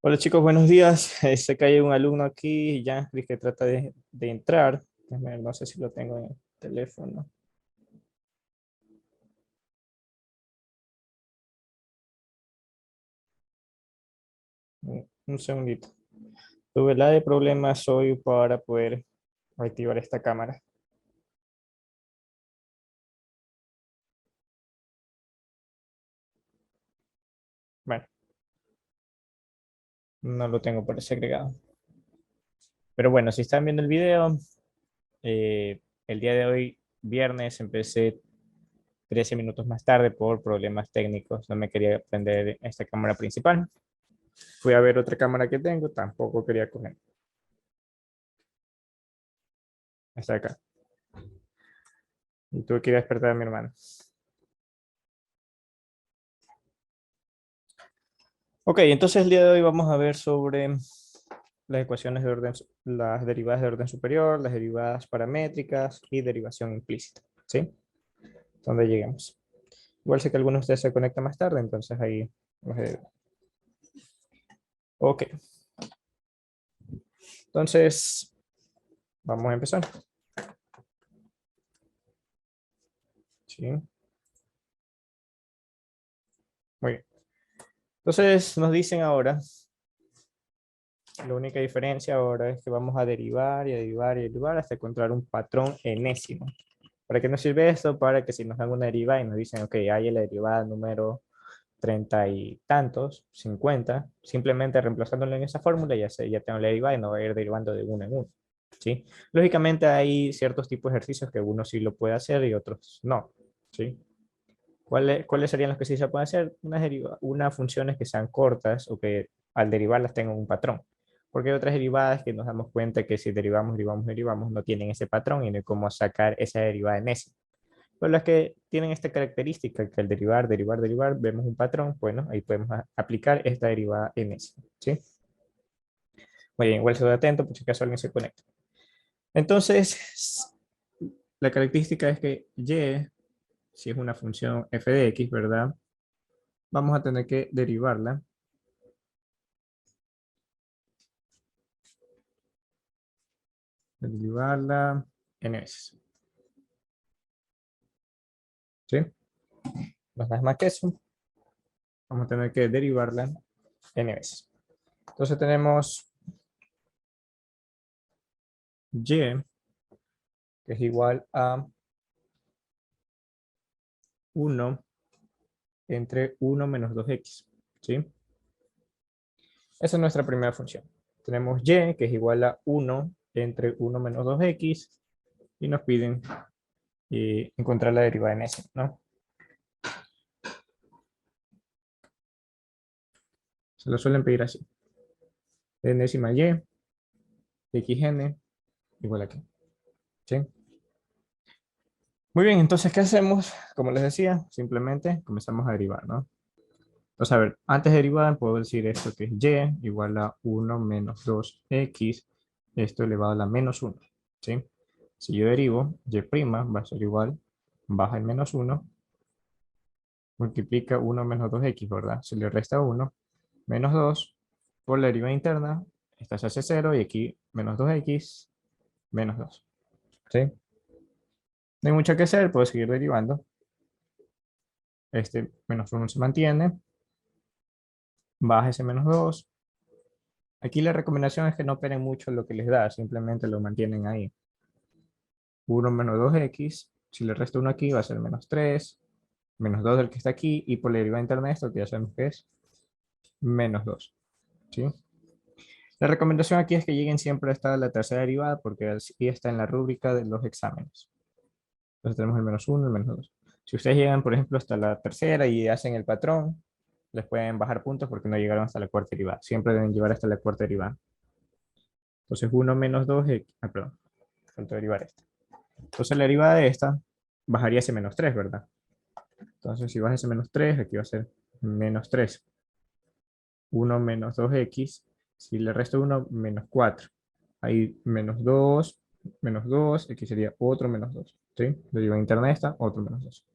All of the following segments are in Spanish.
Hola chicos, buenos días. Sé que hay un alumno aquí, ya que trata de entrar. Déjame ver, no sé si lo tengo en el teléfono. Un segundito. Tuve la de problemas hoy para poder activar esta cámara. Bueno, no lo tengo por ese agregado. Pero bueno, si están viendo el video, el día de hoy, viernes, empecé 13 minutos más tarde por problemas técnicos. No me quería prender esta cámara principal. Fui a ver otra cámara que tengo, tampoco quería coger. Está acá. Y tuve que ir a despertar a mi hermano. Ok, entonces el día de hoy vamos a ver sobre las ecuaciones de orden, las derivadas de orden superior, las derivadas paramétricas y derivación implícita, ¿sí? Donde lleguemos. Igual sé que algunos de ustedes se conectan más tarde, entonces ahí Ok, entonces vamos a empezar. Sí, muy bien. Entonces nos dicen ahora, la única diferencia ahora es que vamos a derivar y a derivar y a derivar hasta encontrar un patrón enésimo. ¿Para qué nos sirve esto? Para que si nos dan una derivada y nos dicen, ok, hay la derivada número 30 y tantos, 50, simplemente reemplazándolo en esa fórmula ya tengo la derivada y no va a ir derivando de uno en uno. ¿Sí? Lógicamente hay ciertos tipos de ejercicios que uno sí lo puede hacer y otros no. ¿Sí? ¿Cuáles serían los que sí se pueden hacer? Unas funciones que sean cortas o que al derivarlas tengan un patrón. Porque hay otras derivadas que nos damos cuenta que si derivamos, derivamos, derivamos, no tienen ese patrón y no hay cómo sacar esa derivada en ese. Pero las que tienen esta característica, que al derivar, derivar, derivar, vemos un patrón, bueno, ahí podemos aplicar esta derivada en ese. ¿Sí? Muy bien, igual se atento por si acaso alguien se conecta. Entonces, la característica es que y, si es una función f de x, ¿verdad? Vamos a tener que derivarla n veces. ¿Sí? No es más que eso. Vamos a tener que derivarla n veces. Entonces tenemos y, que es igual a 1 entre 1 menos 2x. ¿Sí? Esa es nuestra primera función. Tenemos y, que es igual a 1 entre 1 menos 2x, y nos piden encontrar la derivada en ese, ¿no? Se lo suelen pedir así. Enésima y, xn, igual a aquí. ¿Sí? Muy bien, entonces, ¿qué hacemos? Como les decía, simplemente comenzamos a derivar, ¿no? Entonces, a ver, antes de derivar, puedo decir esto que es y igual a 1 menos 2x, esto elevado a la menos 1, ¿sí? Si yo derivo, y' va a ser igual, baja el menos 1, multiplica 1 menos 2x, ¿verdad? Se le resta 1, menos 2, por la derivada interna, esta se hace 0, y aquí menos 2x, menos 2, ¿sí? No hay mucho que hacer, puedo seguir derivando. Este menos 1 se mantiene, baja ese menos 2. Aquí la recomendación es que no operen mucho lo que les da, simplemente lo mantienen ahí. 1 menos 2x, si le resto 1 aquí va a ser menos 3, menos 2 del que está aquí, y por la derivada interna de esto, que ya sabemos que es menos 2. ¿Sí? La recomendación aquí es que lleguen siempre hasta la tercera derivada, porque así está en la rúbrica de los exámenes. Entonces tenemos el menos 1 y el menos 2. Si ustedes llegan, por ejemplo, hasta la tercera y hacen el patrón, les pueden bajar puntos porque no llegaron hasta la cuarta derivada. Siempre deben llevar hasta la cuarta derivada. Entonces 1 menos 2, perdón, faltó derivar esta. Entonces la derivada de esta bajaría ese menos 3, ¿verdad? Entonces si baja ese menos 3, aquí va a ser menos 3. 1 menos 2x, si le resto 1, menos 4. Ahí menos 2, aquí sería otro menos 2. ¿Sí? Derivada interna de esta, otro menos 2.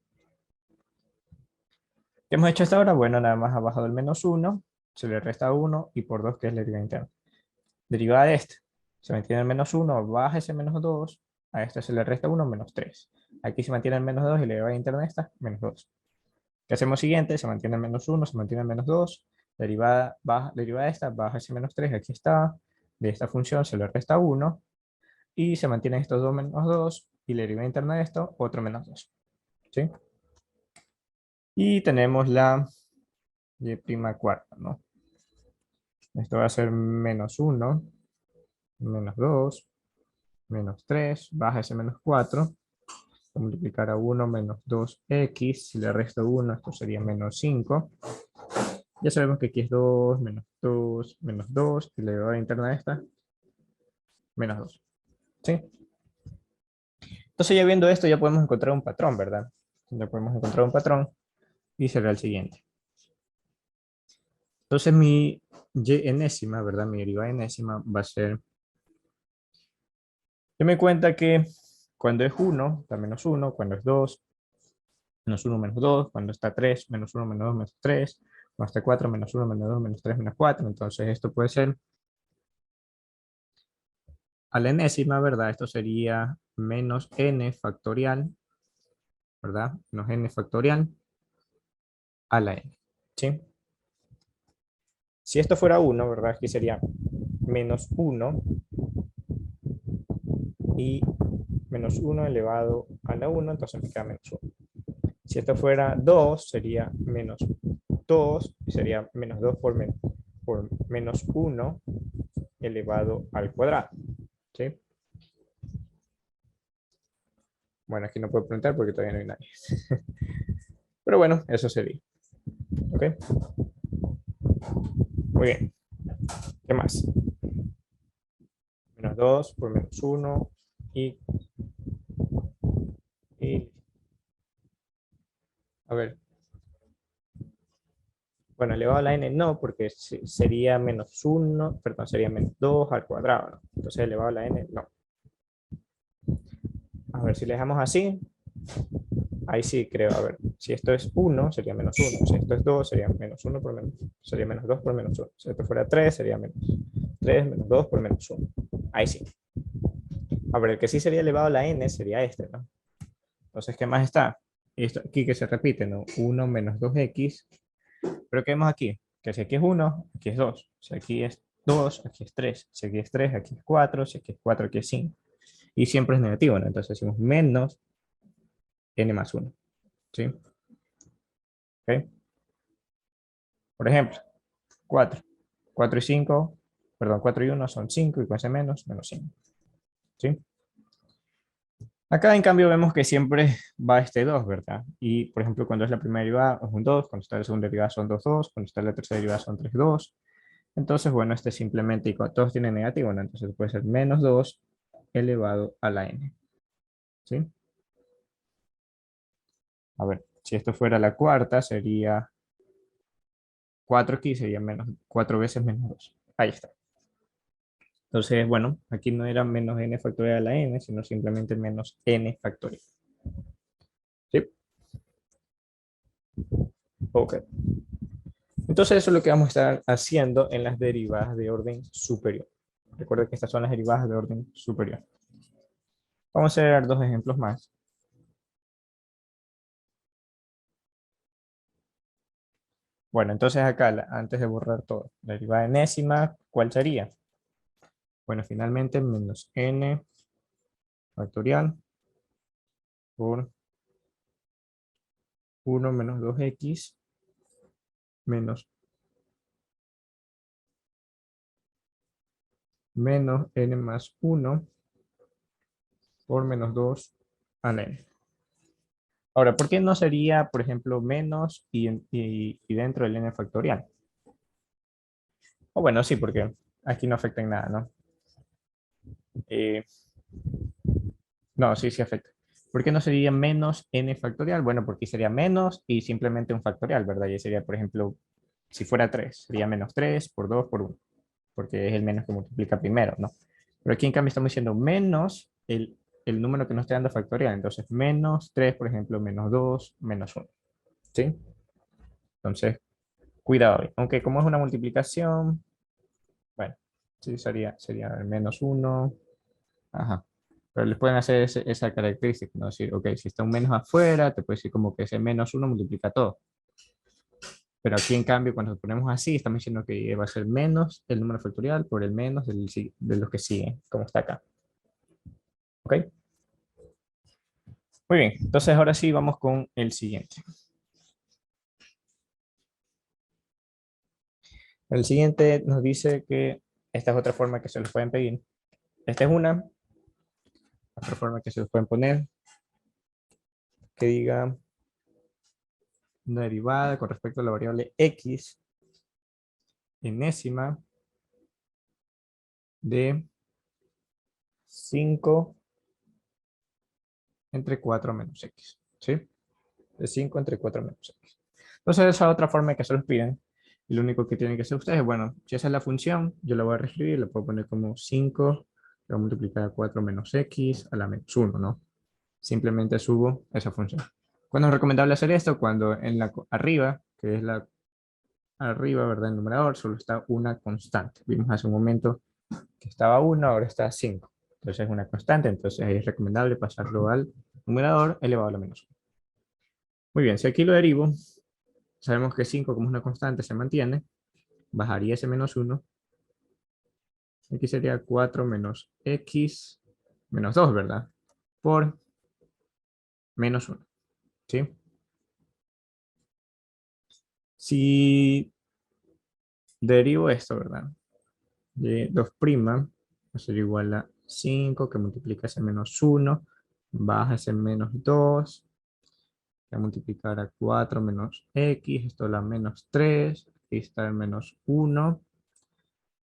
¿Qué hemos hecho hasta ahora? Bueno, nada más ha bajado el menos 1 se le resta 1 y por 2 que es la derivada interna. Derivada de este, se mantiene el menos 1, baja ese menos 2, a este se le resta 1, menos 3. Aquí se mantiene el menos 2 y la derivada interna de esta, menos 2. ¿Qué hacemos siguiente? Se mantiene el menos 1, se mantiene el menos 2, derivada, baja, derivada de esta, baja ese menos 3, aquí está, de esta función se le resta 1, y se mantienen estos dos menos 2, y la derivada interna de esto, otro menos 2. ¿Sí? Y tenemos la y prima cuarta, ¿no? Esto va a ser menos 1, menos 2, menos 3, baja ese menos 4, multiplicar a 1 menos 2x, si le resto 1, esto sería menos 5. Ya sabemos que aquí es 2, menos 2, y la derivada interna de esta, menos 2. ¿Sí? Entonces ya viendo esto ya podemos encontrar un patrón, ¿verdad? Ya podemos encontrar un patrón y será el siguiente. Entonces mi y enésima, ¿verdad? Mi derivada enésima va a ser... Deme cuenta que cuando es 1, está menos 1, cuando es 2, menos 1, menos 2, cuando está 3, menos 1, menos 2, menos 3, cuando está 4, menos 1, menos 2, menos 3, menos 4. Entonces esto puede ser a la enésima, ¿verdad? Esto sería menos n factorial, ¿verdad? Menos n factorial a la n, ¿sí? Si esto fuera 1, ¿verdad? Aquí sería menos 1 y menos 1 elevado a la 1, entonces me queda menos 1. Si esto fuera 2, sería menos 2, y sería menos 2 por menos 1 elevado al cuadrado. ¿Sí? Bueno, aquí no puedo preguntar porque todavía no hay nadie. Pero bueno, eso sería. ¿Ok? Muy bien. ¿Qué más? Menos 2 por menos 1 y, y a ver, bueno, elevado a la n no, porque sería menos 1, perdón, sería menos 2 al cuadrado, ¿no? Entonces elevado a la n no. A ver, si le dejamos así, ahí sí creo, a ver, si esto es 1, sería menos 1, si esto es 2, sería menos 1 por menos, sería menos 2 por menos 1, si esto fuera 3, sería menos 3 menos 2 por menos 1, ahí sí. A ver, el que sí sería elevado a la n sería este, ¿no? Entonces, ¿qué más está? Esto aquí que se repite, ¿no? 1 menos 2x, pero ¿qué vemos aquí? Que si aquí es 1, aquí es 2, si aquí es 2, aquí es 3, si aquí es 3, aquí es 4, si aquí es 4, aquí es 5, y siempre es negativo, ¿no? Entonces decimos menos n más 1, ¿sí? ¿Ok? Por ejemplo, 4. 4 y 5, perdón, 4 y 1 son 5 y con ese menos, menos 5. ¿Sí? Acá en cambio vemos que siempre va este 2, ¿verdad? Y por ejemplo cuando es la primera derivada es un 2, cuando está la segunda derivada son 2, 2, cuando está la tercera derivada son 3, 2. Entonces, bueno, este simplemente, y todos tienen negativo, ¿no? Entonces puede ser menos 2 elevado a la n. ¿Sí? A ver, si esto fuera la cuarta, sería 4 aquí, sería menos 4 veces menos 2. Ahí está. Entonces, bueno, aquí no era menos n factorial a la n, sino simplemente menos n factorial. ¿Sí? Ok. Entonces, eso es lo que vamos a estar haciendo en las derivadas de orden superior. Recuerda que estas son las derivadas de orden superior. Vamos a hacer dos ejemplos más. Bueno, entonces acá, antes de borrar todo, la derivada enésima, ¿cuál sería? Bueno, finalmente menos n factorial por 1 menos 2x menos n más 1 por menos 2 a la n. Ahora, ¿por qué no sería, por ejemplo, menos y dentro del n factorial? O bueno, sí, porque aquí no afecta en nada, ¿no? Eh, no, sí, sí afecta. ¿Por qué no sería menos n factorial? Bueno, porque sería menos y simplemente un factorial, ¿verdad? Y sería, por ejemplo, si fuera 3, sería menos 3 por 2 por 1, porque es el menos que multiplica primero, ¿no? Pero aquí en cambio estamos diciendo menos el número que nos está dando factorial. Entonces, menos 3, por ejemplo, menos 2, menos 1. ¿Sí? Entonces, cuidado, aunque como es una multiplicación, bueno, sí sería el menos uno. Ajá. Pero les pueden hacer esa característica, ¿no? Decir, ok, si está un menos afuera, te puede decir como que ese menos uno multiplica todo. Pero aquí, en cambio, cuando lo ponemos así, estamos diciendo que va a ser menos el número factorial por el menos de los que siguen, como está acá. ¿Ok? Muy bien. Entonces, ahora sí, vamos con el siguiente. El siguiente nos dice que esta es otra forma que se los pueden pedir. Esta es una, otra forma que se los pueden poner, que diga una derivada con respecto a la variable x enésima de 5 entre 4 menos x. ¿Sí? De 5 entre 4 menos x. Entonces, esa otra forma que se los piden. Y lo único que tienen que hacer ustedes, bueno, si esa es la función, yo la voy a reescribir, la puedo poner como 5, la voy a multiplicar a 4 menos x a la menos 1, ¿no? Simplemente subo esa función. ¿Cuándo es recomendable hacer esto? Cuando en la arriba, que es la arriba, ¿verdad? El numerador, solo está una constante. Vimos hace un momento que estaba 1, ahora está 5. Entonces es una constante, entonces es recomendable pasarlo al numerador elevado a la menos 1. Muy bien, si aquí lo derivo, sabemos que 5 como es una constante se mantiene, bajaría ese menos 1. Aquí sería 4 menos x menos 2, ¿verdad? Por menos 1. ¿Sí? Si derivo esto, ¿verdad? De 2' va a ser igual a 5 que multiplica ese menos 1, baja ese menos 2, que multiplicar a 4 menos x, esto es la menos 3, aquí está el menos 1,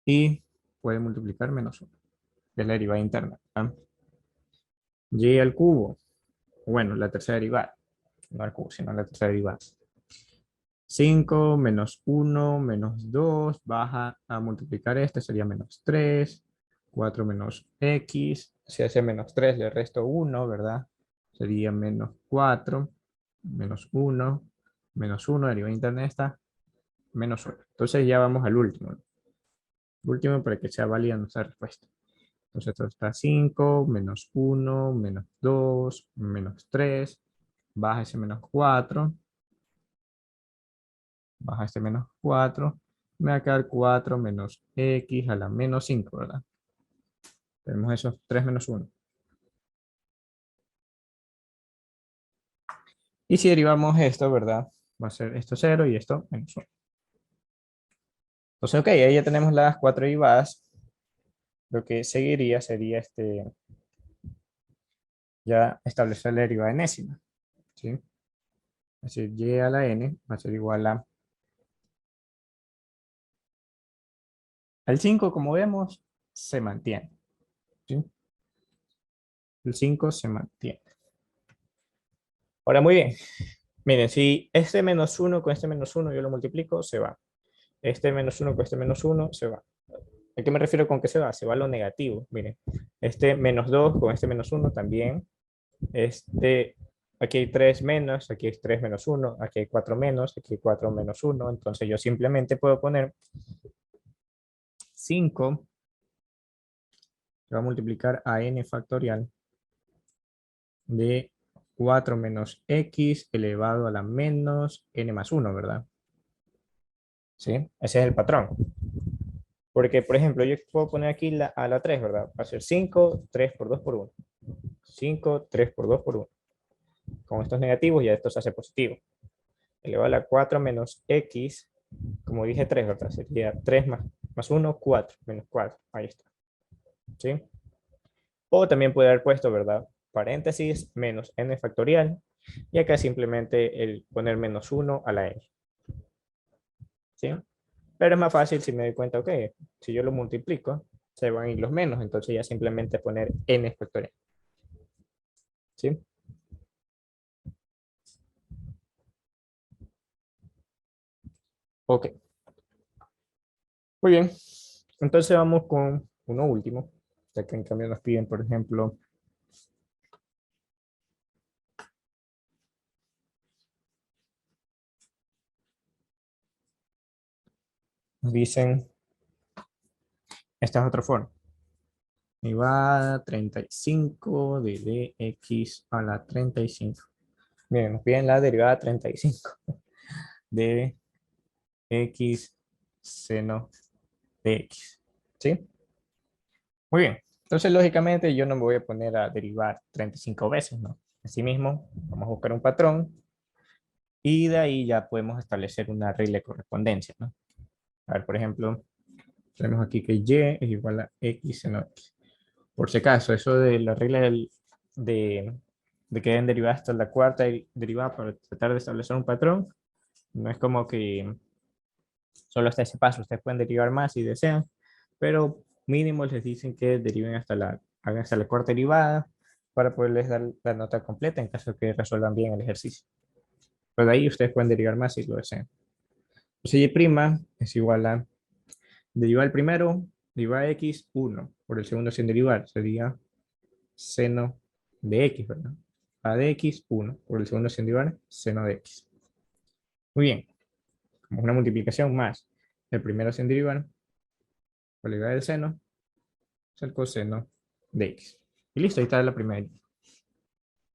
y puede multiplicar menos 1, que es la derivada interna. ¿Ah? Y al cubo, bueno, la tercera derivada, no al cubo, sino la tercera derivada. 5 menos 1 menos 2 baja a multiplicar este, sería menos 3. 4 menos x, si hace menos 3 le resto 1, ¿verdad? Sería menos 4, menos 1, derivada interna de esta, menos 1. Entonces ya vamos al último. El último para que sea válida nuestra respuesta. Entonces esto está 5, menos 1, menos 2, menos 3, baja ese menos 4, baja este menos 4, me va a quedar 4 menos x a la menos 5, ¿verdad? Tenemos esos 3 menos 1. Y si derivamos esto, ¿verdad? Va a ser esto 0 y esto menos 1. Entonces, ok, ahí ya tenemos las 4 derivadas. Lo que seguiría sería ya establecer la derivada enésima. ¿Sí? Es decir, y a la n va a ser igual al 5, como vemos, se mantiene. ¿Sí? El 5 se mantiene. Ahora, muy bien. Miren, si este menos 1 con este menos 1 yo lo multiplico, se va. Este menos 1 con este menos 1 se va. ¿A qué me refiero con que se va? Se va a lo negativo. Miren, este menos 2 con este menos 1 también. Este, aquí hay 3 menos, aquí hay 3 menos 1, aquí hay 4 menos, aquí hay 4 menos 1. Entonces yo simplemente puedo poner 5, que va a multiplicar a n factorial de 4 menos x elevado a la menos n más 1, ¿verdad? ¿Sí? Ese es el patrón. Porque, por ejemplo, yo puedo poner aquí a la 3, ¿verdad? Va a ser 5, 3 por 2 por 1. 5, 3 por 2 por 1. Con estos negativos ya esto se hace positivo. Elevado a la 4 menos x, como dije 3, ¿verdad? Sería 3 más 1, 4, menos 4. Ahí está. ¿Sí? O también puede haber puesto, ¿verdad? Paréntesis menos n factorial. Y acá simplemente el poner menos 1 a la n. ¿Sí? Pero es más fácil si me doy cuenta, ok, si yo lo multiplico, se van a ir los menos, entonces ya simplemente poner n factorial. ¿Sí? Ok, muy bien. Entonces vamos con uno último, ya que en cambio nos piden, por ejemplo, nos dicen, esta es otra forma. Derivada 35 de dx a la 35. Miren, nos piden la derivada 35 de x seno de x. ¿Sí? Muy bien. Entonces, lógicamente, yo no me voy a poner a derivar 35 veces, ¿no? Asimismo, vamos a buscar un patrón y de ahí ya podemos establecer una regla de correspondencia, ¿no? A ver, por ejemplo, tenemos aquí que y es igual a x seno x. Por si acaso, eso de la regla de que deben derivar hasta la cuarta derivada para tratar de establecer un patrón, no es como que solo hasta ese paso. Ustedes pueden derivar más si desean, pero mínimo les dicen que deriven hagan hasta la cuarta derivada para poderles dar la nota completa en caso de que resuelvan bien el ejercicio. Pero de ahí ustedes pueden derivar más si lo desean. Entonces, y' es igual a derivar el primero, derivar de x, 1, por el segundo sin derivar, sería seno de x, ¿verdad? A de x, 1, por el segundo sin derivar, seno de x. Muy bien, como una multiplicación más el primero sin derivar, por la derivada del seno, es el coseno de x. Y listo, ahí está la primera.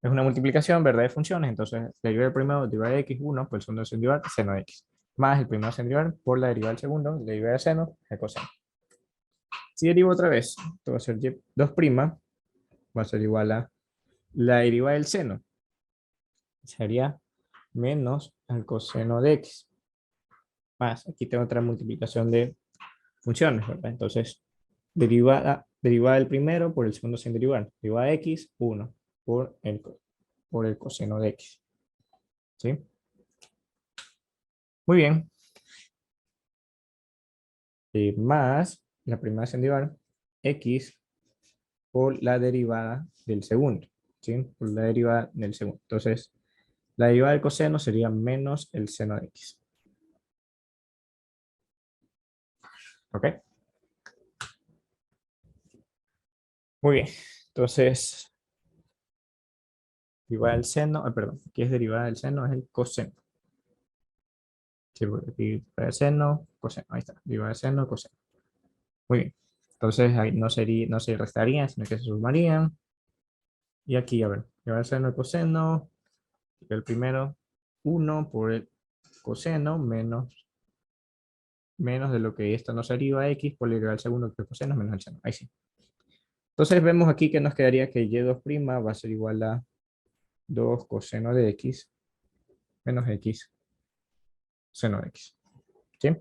Es una multiplicación, ¿verdad? De funciones, entonces la derivada del primero, derivada de x, 1, por el segundo sin derivar, seno de x. Más el primero sin derivar por la derivada del segundo, la derivada del seno, el coseno. Si derivo otra vez, esto va a ser y 2', va a ser igual a la derivada del seno. Sería menos el coseno de x. Más, aquí tengo otra multiplicación de funciones, ¿verdad? Entonces, derivada del primero por el segundo sin derivar. Derivada de x, 1 por el coseno de x. ¿Sí? Muy bien. Más la primera sin derivar, x por la derivada del segundo. ¿Sí? Por la derivada del segundo. Entonces, la derivada del coseno sería menos el seno de x. ¿Ok? Muy bien. Entonces, derivada del seno, perdón, aquí es derivada del seno, es el coseno. Sí, porque aquí derivada del seno, coseno, ahí está, derivada del seno, coseno. Muy bien. Entonces, ahí no se restarían, sino que se sumarían. Y aquí, a ver, derivada del seno, el coseno, el primero, 1 por el coseno menos de lo que esto nos deriva x por la derivada del segundo, que el coseno menos el seno. Ahí sí. Entonces, vemos aquí que nos quedaría que y2' va a ser igual a 2 coseno de x menos x seno de x. ¿Sí?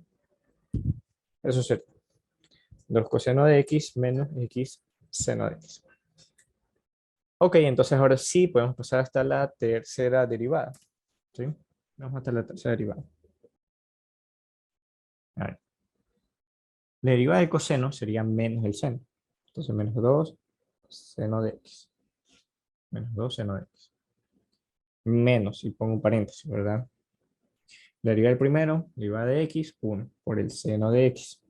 Eso sería 2 coseno de x menos x seno de x. Ok, entonces ahora sí podemos pasar hasta la tercera derivada. ¿Sí? Vamos hasta la tercera derivada. A ver. La derivada del coseno sería menos el seno. Entonces menos 2 seno de x. Menos 2 seno de x. Menos, y pongo un paréntesis, ¿verdad? La derivada del primero, derivada de x, 1 por el seno de x.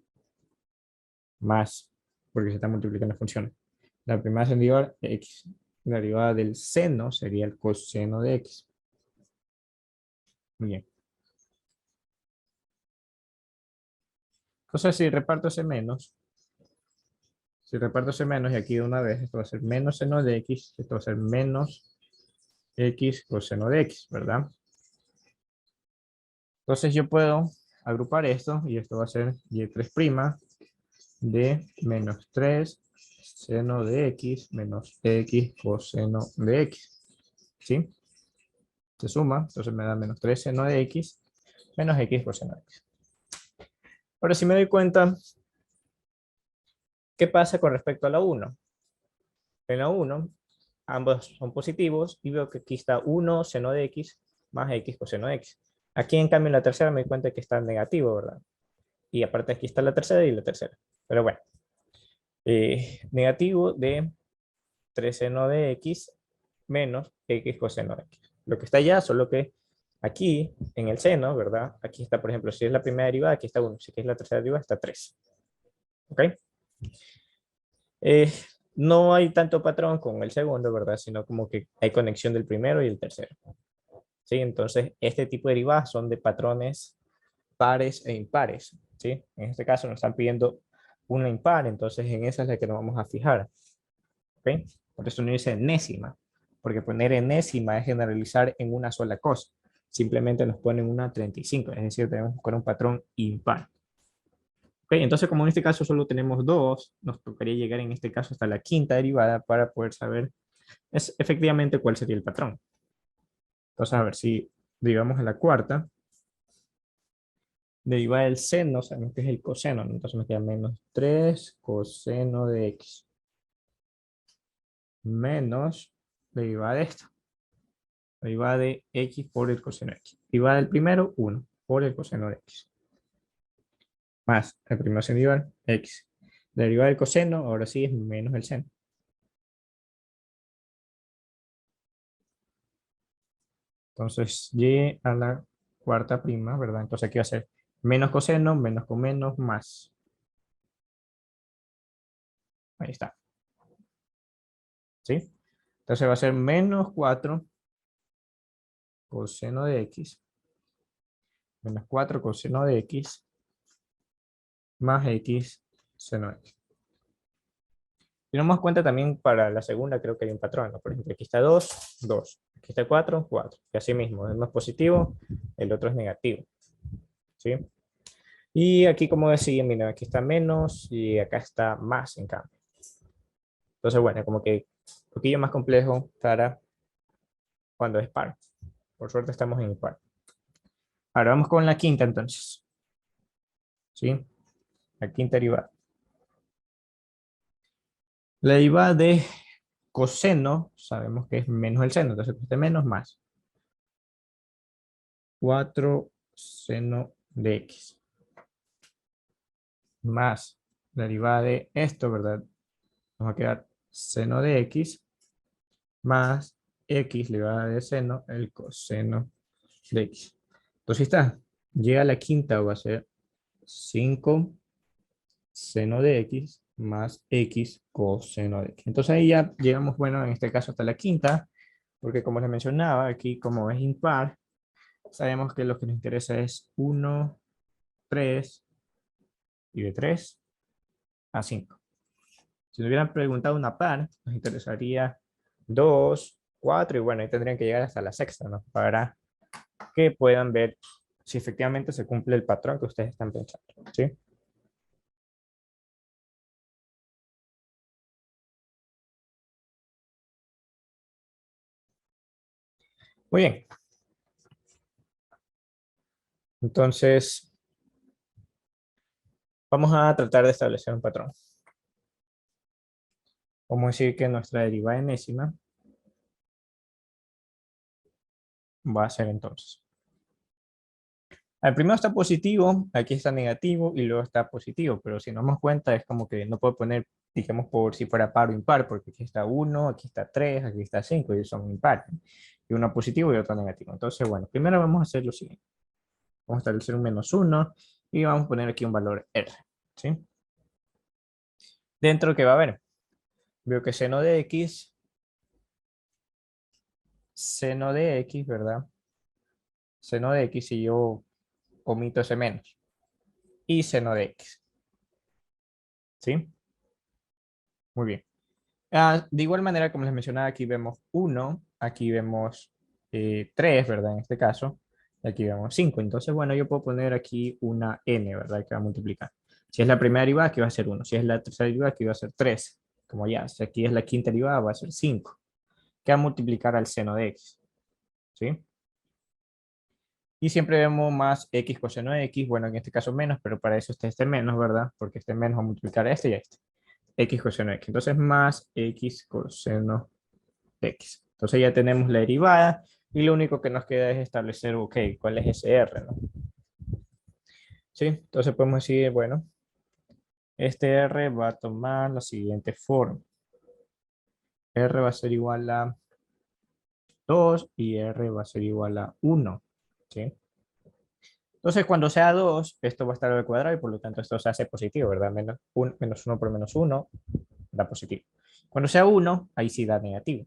Más, porque se están multiplicando funciones. La primera sin derivar, x. La derivada del seno sería el coseno de x. Muy bien. Entonces, si reparto ese menos, y aquí de una vez, esto va a ser menos seno de x, esto va a ser menos x coseno de x, ¿verdad? Entonces yo puedo agrupar esto, y esto va a ser y3' de menos 3 seno de x menos x coseno de x. ¿Sí? Se suma, entonces me da menos 3 seno de x menos x coseno de x. Ahora, si me doy cuenta, ¿qué pasa con respecto a la 1? En la 1, ambos son positivos y veo que aquí está 1 seno de x más x coseno de x. Aquí, en cambio, en la tercera me doy cuenta que está negativo, ¿verdad? Y aparte aquí está la tercera y la tercera. Pero bueno, negativo de 3 seno de x menos x coseno de x. Lo que está allá, solo que aquí, en el seno, ¿verdad? Aquí está, por ejemplo, si es la primera derivada, aquí está 1. Si es la tercera derivada, está 3. ¿Ok? Eh, no hay tanto patrón con el segundo, ¿verdad? Sino como que hay conexión del primero y el tercero. ¿Sí? Entonces, este tipo de derivadas son de patrones pares e impares. ¿sí? En este caso nos están pidiendo una impar, entonces en esa es la que nos vamos a fijar. ¿Ok? Por eso no dice enésima, porque poner enésima es generalizar en una sola cosa. Simplemente nos ponen una 35, es decir, tenemos que buscar un patrón impar. ¿Ok? Entonces, como en este caso solo tenemos dos, nos tocaría llegar en este caso hasta la quinta derivada para poder saber efectivamente cuál sería el patrón. Entonces, a ver si derivamos a la cuarta, derivada del seno, sabemos que es el coseno, ¿no? Entonces me queda menos 3 coseno de x menos derivada de esto. Derivada de x por el coseno de x. Derivada del primero, 1 por el coseno de x. Más el primero sin derivar, x. La derivada del coseno, ahora sí es menos el seno. Entonces, y a la cuarta prima, ¿verdad? Entonces aquí va a ser menos coseno, menos con menos, más. Ahí está. ¿Sí? Entonces va a ser menos 4 coseno de x, menos 4 coseno de x, más x seno de x. Si nos damos cuenta también para la segunda creo que hay un patrón, ¿no? Por ejemplo, aquí está 2, 2. Aquí está 4, 4. Y así mismo, uno es positivo, el otro es negativo. ¿Sí? Y aquí, como decía, miren, aquí está menos y acá está más en cambio. Entonces, bueno, como que un poquillo más complejo para cuando es par. Por suerte estamos en par. Ahora vamos con la quinta entonces. ¿Sí? La quinta derivada. La derivada de coseno, sabemos que es menos el seno, entonces este menos más. 4 seno de x. Más la derivada de esto, ¿verdad? Nos va a quedar seno de x más x derivada de seno, el coseno de x. Entonces está, llega a la quinta, va a ser 5 seno de x más x coseno de x. Entonces ahí ya llegamos, bueno, en este caso hasta la quinta, porque como les mencionaba, aquí como es impar, sabemos que lo que nos interesa es 1, 3 y de 3 a 5. Si nos hubieran preguntado una par, nos interesaría 2, 4 y bueno, ahí tendrían que llegar hasta la sexta, ¿no? Para que puedan ver si efectivamente se cumple el patrón que ustedes están pensando, ¿sí? Muy bien. Entonces, vamos a tratar de establecer un patrón. Vamos a decir que nuestra derivada enésima va a ser entonces. Al primero está positivo, aquí está negativo y luego está positivo, pero si nos damos cuenta es como que no puedo poner, digamos, por si fuera par o impar, porque aquí está 1, aquí está 3, aquí está 5 y son impar. Y uno positivo y otro negativo. Entonces, bueno, primero vamos a hacer lo siguiente. Vamos a establecer un menos 1 y vamos a poner aquí un valor R. ¿Sí? Dentro, ¿qué va a haber? Veo que seno de X, ¿verdad? Seno de X si yo omito ese menos. Y seno de X. ¿Sí? Muy bien. De igual manera, como les mencionaba, aquí vemos 1, aquí vemos 3, ¿verdad? En este caso, y aquí vemos 5. Entonces, bueno, yo puedo poner aquí una n, ¿verdad? Que va a multiplicar. Si es la primera derivada, aquí va a ser 1. Si es la tercera derivada, aquí va a ser 3. Como ya, si aquí es la quinta derivada, va a ser 5. Que va a multiplicar al seno de x. ¿Sí? Y siempre vemos más x coseno de x. Bueno, en este caso menos, pero para eso está este menos, ¿verdad? Porque este menos va a multiplicar a este y a este. X coseno de x. Entonces, más x coseno X. Entonces ya tenemos la derivada y lo único que nos queda es establecer, ok, cuál es ese R, ¿no? ¿Sí? Entonces podemos decir, bueno, este R va a tomar la siguiente forma. R va a ser igual a 2 y R va a ser igual a 1. ¿Sí? Entonces cuando sea 2, esto va a estar al cuadrado y por lo tanto esto se hace positivo, ¿verdad? Menos 1 por menos 1 da positivo. Cuando sea 1, ahí sí da negativo.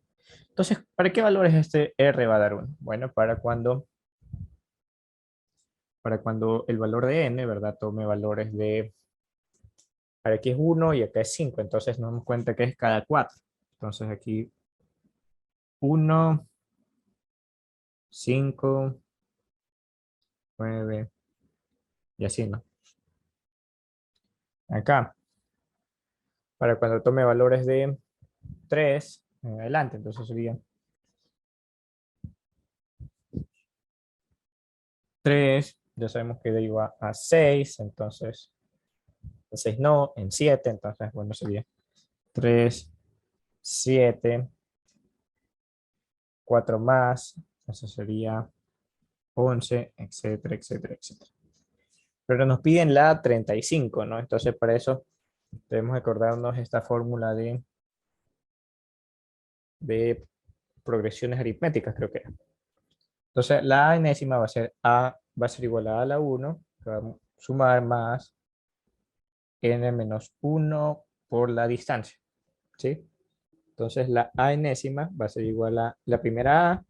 Entonces, ¿para qué valores este R va a dar 1? Bueno, para cuando para cuando el valor de n, ¿verdad? Tome valores de, aquí es 1 y acá es 5, entonces nos damos cuenta que es cada 4. Entonces aquí 1, 5, 9 y así, ¿no? Acá, para cuando tome valores de 3 en adelante, entonces sería 3, ya sabemos que iba a 6, entonces en 6 no, en 7, entonces bueno, sería 3, 7, 4 más, eso sería 11, etcétera, etcétera, etcétera. Pero nos piden la 35, ¿no? Entonces para eso debemos acordarnos esta fórmula de progresiones aritméticas, creo que era. Entonces la enésima va a ser va a ser igual a la 1, que va a sumar más n menos 1 por la distancia, ¿sí? Entonces la a enésima va a ser igual a la primera a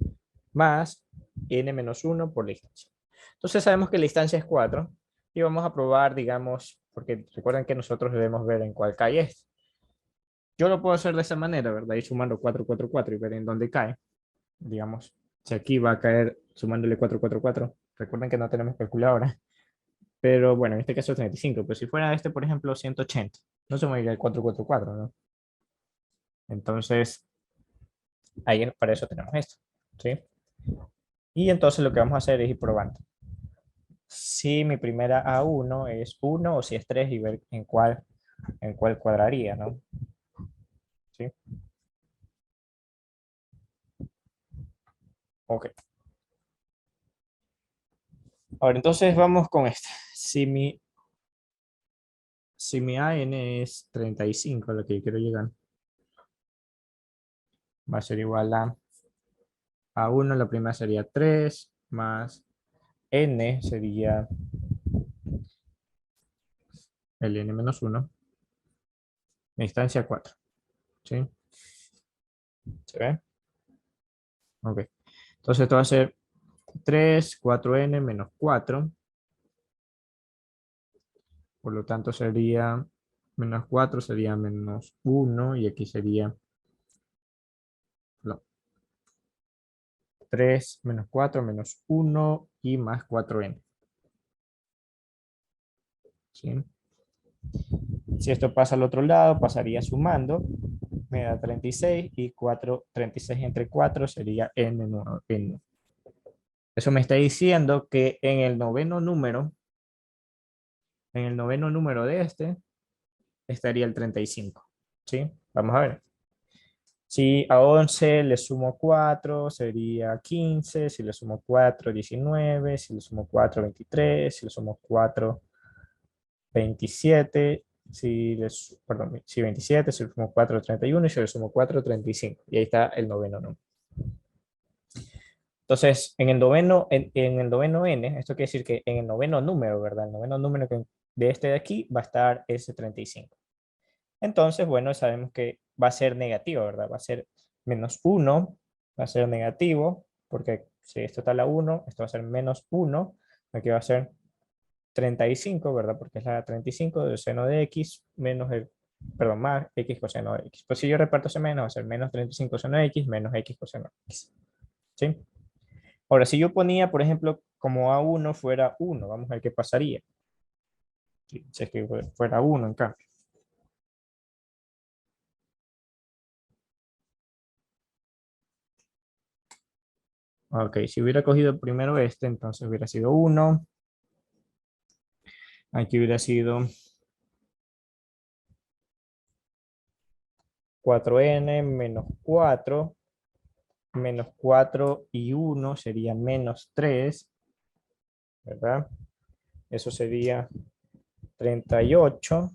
más n menos 1 por la distancia. Entonces sabemos que la distancia es 4 y vamos a probar, digamos, porque recuerden que nosotros debemos ver en cuál cae esto. Yo lo puedo hacer de esa manera, ¿verdad? Ir sumando 4, 4, 4 y ver en dónde cae. Digamos, si aquí va a caer sumándole 4, 4, 4. Recuerden que no tenemos calculadora. Pero bueno, en este caso es 35. Pero si fuera este, por ejemplo, 180, no se me iría el 4, 4, 4, ¿no? Entonces, ahí para eso tenemos esto, ¿sí? Y entonces lo que vamos a hacer es ir probando. Si mi primera A1 es 1 o si es 3 y ver en cuál cuadraría, ¿no? ¿Sí? Ok. Ahora, entonces vamos con esta. Si mi AN es 35, a lo que yo quiero llegar, va a ser igual a 1, la primera sería 3, más N sería el N menos 1, la distancia 4, ¿sí? ¿Se ve? Ok. Entonces esto va a ser 3, 4N menos 4, por lo tanto sería menos 4, sería menos 1, y aquí sería no, 3 menos 4 menos 1 y más 4N, ¿sí? Si esto pasa al otro lado, pasaría sumando, me da 36 y 4, 36 entre 4 sería N, N. Eso me está diciendo que en el noveno número de este, estaría el 35, ¿sí? Vamos a ver. Si a 11 le sumo 4, sería 15. Si le sumo 4, 19. Si le sumo 4, 23. Si le sumo 4, 27. Perdón, si 27, si le sumo 4, 31. Y si le sumo 4, 35. Y ahí está el noveno número. Entonces, en el noveno n, esto quiere decir que en el noveno número, ¿verdad? El noveno número de este de aquí va a estar ese 35. Entonces, bueno, sabemos que va a ser negativo, ¿verdad? Va a ser menos 1, va a ser negativo, porque si esto está a la 1, esto va a ser menos 1, aquí va a ser 35, ¿verdad? Porque es la 35 del seno de x menos perdón, más x coseno de x. Pues si yo reparto ese menos, va a ser menos 35 seno de x menos x coseno de x. ¿Sí? Ahora, si yo ponía, por ejemplo, como A1 fuera 1, vamos a ver qué pasaría. Si es que fuera 1 en cambio. Ok, si hubiera cogido primero este, entonces hubiera sido 1. Aquí hubiera sido 4n menos 4. Menos 4 y 1 sería menos 3, ¿verdad? Eso sería 38.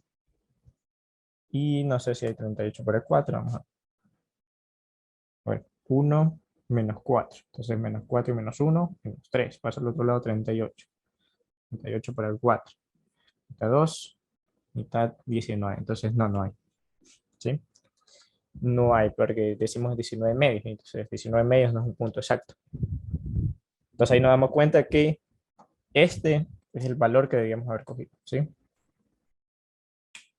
Y no sé si hay 38 por el 4. Vamos a ver. 1 menos 4. Entonces menos 4 y menos 1, menos 3. Pasa al otro lado 38. 38 por el 4. Mitad 2, mitad 19. Entonces no hay. ¿Sí? No hay, porque decimos 19 medios. Entonces 19 medios no es un punto exacto. Entonces ahí nos damos cuenta que Este es el valor que debíamos haber cogido, ¿sí?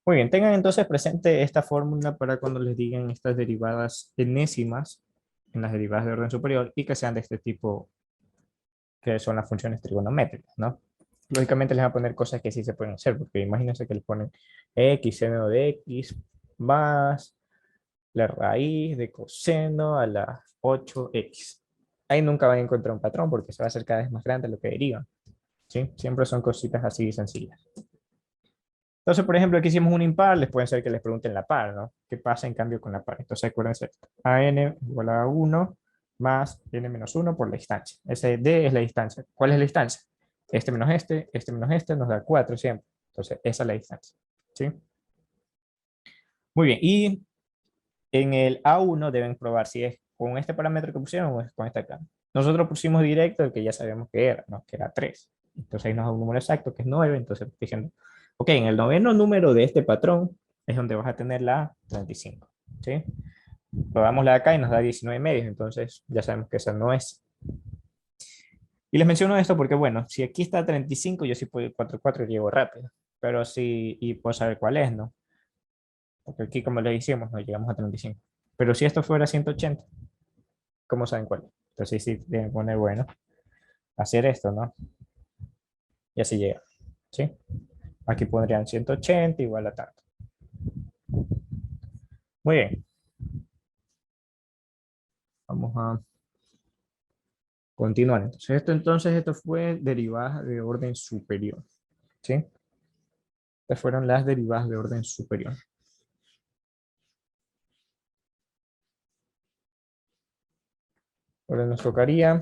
Muy bien, tengan entonces presente esta fórmula para cuando les digan estas derivadas enésimas en las derivadas de orden superior y que sean de este tipo, que son las funciones trigonométricas, ¿no? Lógicamente les van a poner cosas que sí se pueden hacer, porque imagínense que les ponen x seno de x más la raíz de coseno a la 8x. Ahí nunca van a encontrar un patrón porque se va a hacer cada vez más grande lo que derivan, ¿sí? Siempre son cositas así sencillas. Entonces, por ejemplo, aquí hicimos un impar, les pueden ser que les pregunten la par, ¿no? ¿Qué pasa en cambio con la par? Entonces, acuérdense, an igual a 1 más n menos 1 por la distancia. Ese d es la distancia. ¿Cuál es la distancia? Este menos este nos da 4 siempre. Entonces, esa es la distancia, ¿sí? Muy bien, y en el A1 deben probar si es con este parámetro que pusieron o es con este acá. Nosotros pusimos directo el que ya sabemos que era, ¿no? Que era 3. Entonces ahí nos da un número exacto que es 9. Entonces diciendo, ok, en el noveno número de este patrón es donde vas a tener la 35. ¿Sí? Probamos la de acá y nos da 19 medios. Entonces ya sabemos que esa no es. Y les menciono esto porque, bueno, si aquí está 35, yo sí puedo ir 4, 4 y llego rápido. Pero sí, y puedo saber cuál es, ¿no? Porque aquí, como le hicimos, no llegamos a 35. Pero si esto fuera 180, ¿cómo saben cuál? Entonces sí, deben poner, bueno, hacer esto, ¿no? Y así llega, ¿sí? Aquí pondrían 180 igual a tanto. Muy bien. Vamos a continuar. Esto fue derivadas de orden superior, ¿sí? Estas fueron las derivadas de orden superior. Ahora nos tocaría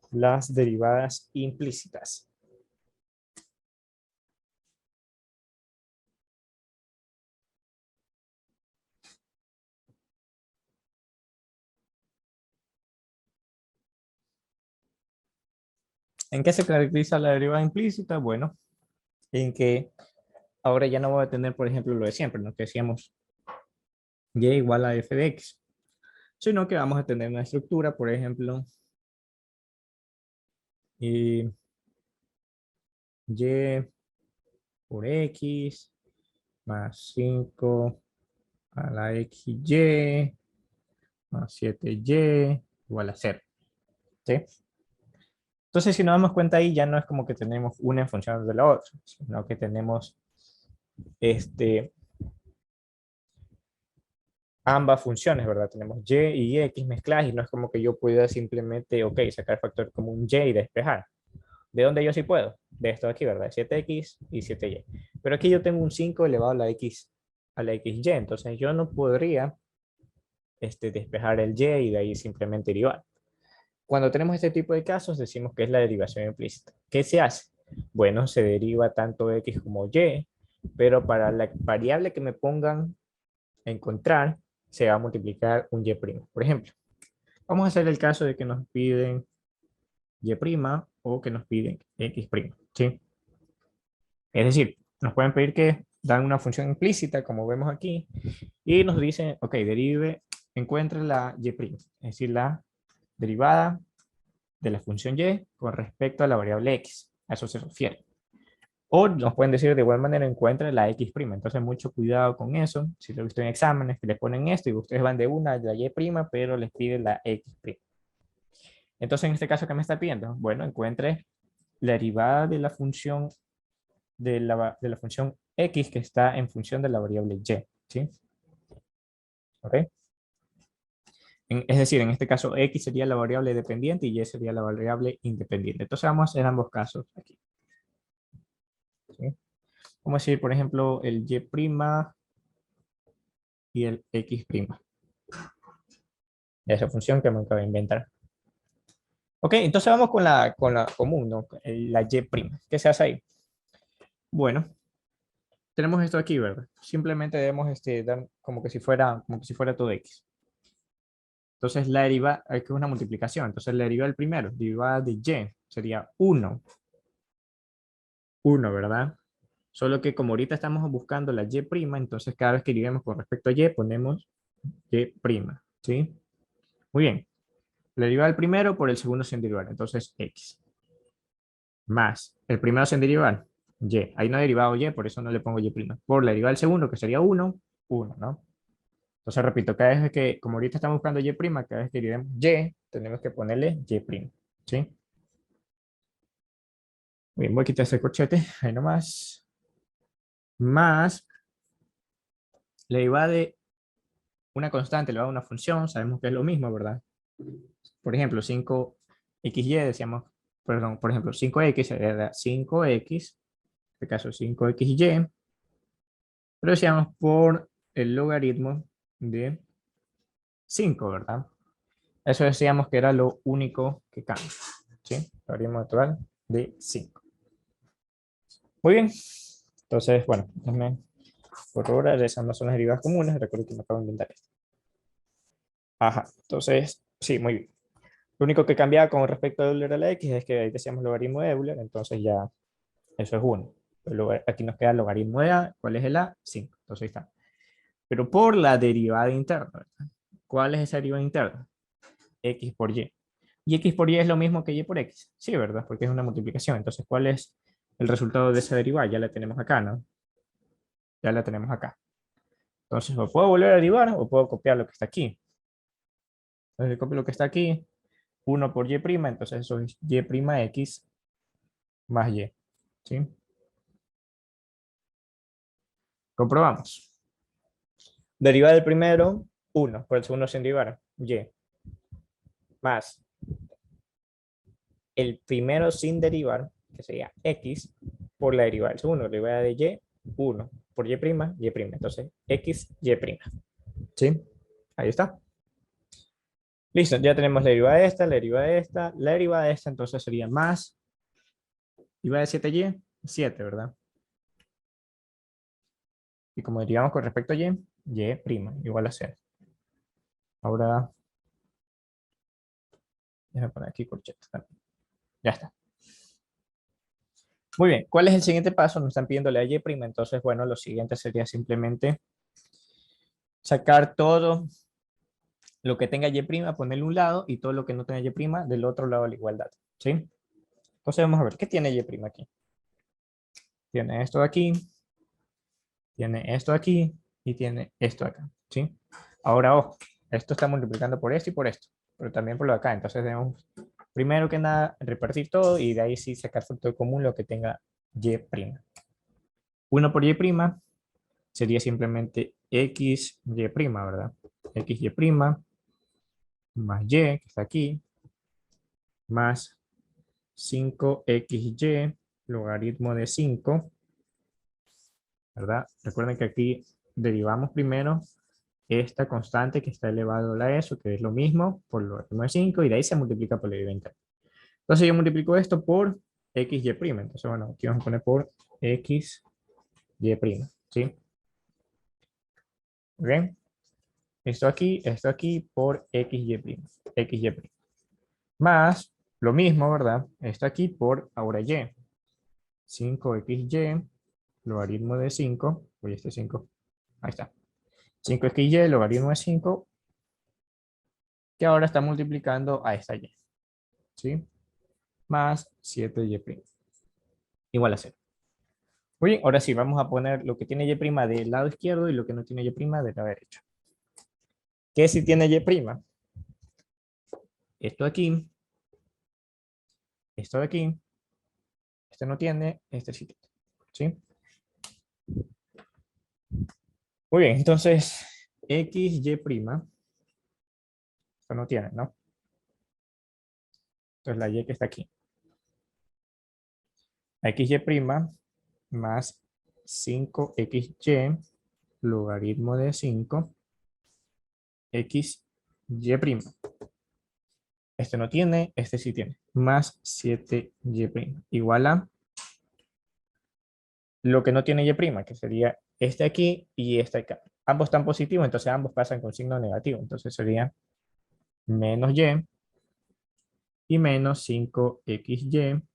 las derivadas implícitas. ¿En qué se caracteriza la derivada implícita? Bueno, en que ahora ya no voy a tener, por ejemplo, lo de siempre, ¿no? Que decíamos y igual a f de x, sino que vamos a tener una estructura, por ejemplo, y por x más 5 a la xy más 7y igual a 0. ¿Sí? Entonces, si nos damos cuenta ahí, ya no es como que tenemos una en función de la otra, sino que tenemos este, ambas funciones, ¿verdad? Tenemos y y x mezcladas y no es como que yo pueda simplemente, ok, sacar factor común y y despejar. ¿De dónde yo sí puedo? De esto de aquí, ¿verdad? 7x y 7y. Pero aquí yo tengo un 5 elevado a la xy, entonces yo no podría despejar el y y de ahí simplemente derivar. Cuando tenemos este tipo de casos, decimos que es la derivación implícita. ¿Qué se hace? Bueno, se deriva tanto x como y, pero para la variable que me pongan a encontrar, se va a multiplicar un y'. Por ejemplo, vamos a hacer el caso de que nos piden y' o que nos piden x'. ¿Sí? Es decir, nos pueden pedir que dan una función implícita, como vemos aquí, y nos dicen, ok, derive, encuentre la y', es decir, la derivada de la función y con respecto a la variable x. A eso se refiere. O nos pueden decir de igual manera, encuentre la x'. Entonces, mucho cuidado con eso. Si lo he visto en exámenes que les ponen esto y ustedes van de una a la y', pero les pide la x'. Entonces, en este caso, ¿qué me está pidiendo? Bueno, encuentre la derivada de la función de la función x que está en función de la variable y. ¿Sí? ¿Ok? Es decir, en este caso, x sería la variable dependiente y y sería la variable independiente. Entonces, vamos a hacer ambos casos aquí. ¿Sí? Vamos a decir, por ejemplo, el y' y el x'. Esa función que me acabo de inventar. Ok, entonces vamos con la común, ¿no? La y'. ¿Qué se hace ahí? Bueno, tenemos esto aquí, ¿verdad? Simplemente debemos dar como que si fuera todo x. Entonces la derivada, aquí es una multiplicación. Entonces la derivada del primero, derivada de y, sería 1. 1, ¿verdad? Solo que como ahorita estamos buscando la y', entonces cada vez que derivemos con respecto a y, ponemos y'. ¿Sí? Muy bien. La derivada del primero por el segundo sin derivar. Entonces, x. Más el primero sin derivar, y. Ahí no ha derivado y, por eso no le pongo y'. Por la derivada del segundo, que sería 1, 1, ¿no? Entonces, repito, cada vez que, como ahorita estamos buscando y', cada vez que derivemos y, tenemos que ponerle y'. ¿Sí? Bien, voy a quitar ese corchete, ahí nomás. Más la derivada de una constante, elevada a una función, sabemos que es lo mismo, ¿verdad? Por ejemplo, 5xy, decíamos, perdón, por ejemplo, 5x era 5x, en este caso 5xy, pero decíamos por el logaritmo de 5, ¿verdad? Eso decíamos que era lo único que cambia, ¿sí? Logaritmo natural de 5. Muy bien. Entonces, bueno, déjame corroborar, esas no son las derivadas comunes, recuerdo que me acabo de inventar esto. Ajá, entonces, sí, muy bien. Lo único que cambiaba con respecto a Euler a la x es que ahí decíamos logaritmo de Euler, entonces ya eso es 1. Aquí nos queda el logaritmo de a, ¿cuál es el a? 5, entonces ahí está. Pero por la derivada interna, ¿verdad? ¿Cuál es esa derivada interna? X por y. Y x por y es lo mismo que y por x. Sí, ¿verdad? Porque es una multiplicación. Entonces, ¿cuál es el resultado de esa derivada? Ya la tenemos acá, ¿no? Ya la tenemos acá. Entonces, o puedo volver a derivar o puedo copiar lo que está aquí. Entonces, copio lo que está aquí, 1 por y', entonces eso es y'(x) más y. ¿Sí? Comprobamos. Derivada del primero, 1, por el segundo sin derivar, y. Más el primero sin derivar, que sería x, por la derivada del segundo, la derivada de y, 1 por y', y'. Entonces, x, y'. ¿Sí? Ahí está. Listo, ya tenemos la derivada de esta, la derivada de esta, la derivada de esta, entonces sería más, derivada de 7y, 7, ¿verdad? Y como derivamos con respecto a y', igual a 0. Ahora, déjame poner aquí corchete también. Ya está. Muy bien, ¿cuál es el siguiente paso? Nos están pidiendo la y', entonces, bueno, lo siguiente sería simplemente sacar todo lo que tenga y', ponerle un lado, y todo lo que no tenga y' del otro lado de la igualdad. ¿Sí? Entonces vamos a ver, ¿qué tiene y' aquí? Tiene esto de aquí, tiene esto de aquí, y tiene esto de acá. ¿Sí? Ahora, ojo, esto está multiplicando por esto y por esto, pero también por lo de acá. Entonces debemos, primero que nada, repartir todo, y de ahí sí sacar factor común lo que tenga y'. 1 por y' sería simplemente xy', ¿verdad? Xy' más y, que está aquí, más 5xy logaritmo de 5, ¿verdad? Recuerden que aquí derivamos primero esta constante que está elevado a la eso, que es lo mismo por logaritmo de 5, y de ahí se multiplica por la derivada interna. Entonces yo multiplico esto por xy'. Entonces, bueno, aquí vamos a poner por xy', ¿sí? ¿Bien? Esto aquí por xy'. Más lo mismo, ¿verdad? Esto aquí por ahora y. 5xy logaritmo de 5. Oye, este 5. Ahí está. 5xy logaritmo de 5, que ahora está multiplicando a esta y. ¿Sí? Más 7y'. Igual a 0. Muy bien, ahora sí, vamos a poner lo que tiene y' del lado izquierdo y lo que no tiene y' del lado derecho. ¿Qué si tiene y'? Esto aquí, esto de aquí, este no tiene, este sí tiene. ¿Sí? Muy bien, entonces, xy', esto no tiene, ¿no? Entonces la y que está aquí. xy' más 5xy logaritmo de 5 xy'. Este no tiene, este sí tiene. Más 7y'. Igual a lo que no tiene y', que sería este aquí y este acá. Ambos están positivos, entonces ambos pasan con signo negativo. Entonces sería menos y menos 5xy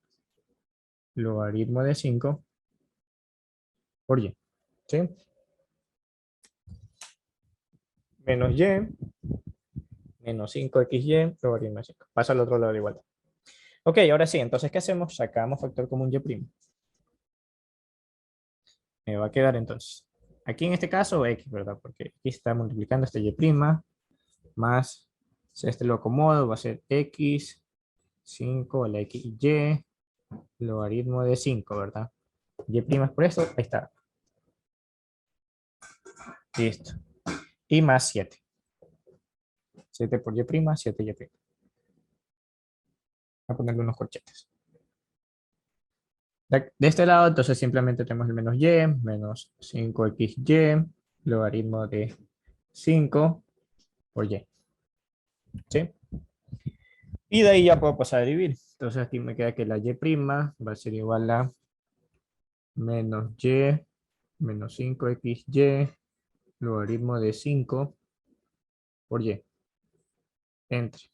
logaritmo de 5 por y. ¿Sí? Menos y menos 5xy, logaritmo de 5. Paso al otro lado de igualdad. Ok, ahora sí, entonces, ¿qué hacemos? Sacamos factor común y'. Me va a quedar entonces, aquí en este caso x, ¿verdad? Porque aquí está multiplicando este y' más, si este lo acomodo, va a ser x, 5 a la xy, logaritmo de 5, ¿verdad? Y' es por esto, ahí está. Listo. Y más 7. 7 por y', 7y'. Voy a ponerle unos corchetes. De este lado, entonces simplemente tenemos el menos y, menos 5xy, logaritmo de 5 por y. ¿Sí? Y de ahí ya puedo pasar a dividir. Entonces aquí me queda que la y' va a ser igual a menos y menos 5xy, logaritmo de 5 por y. Entre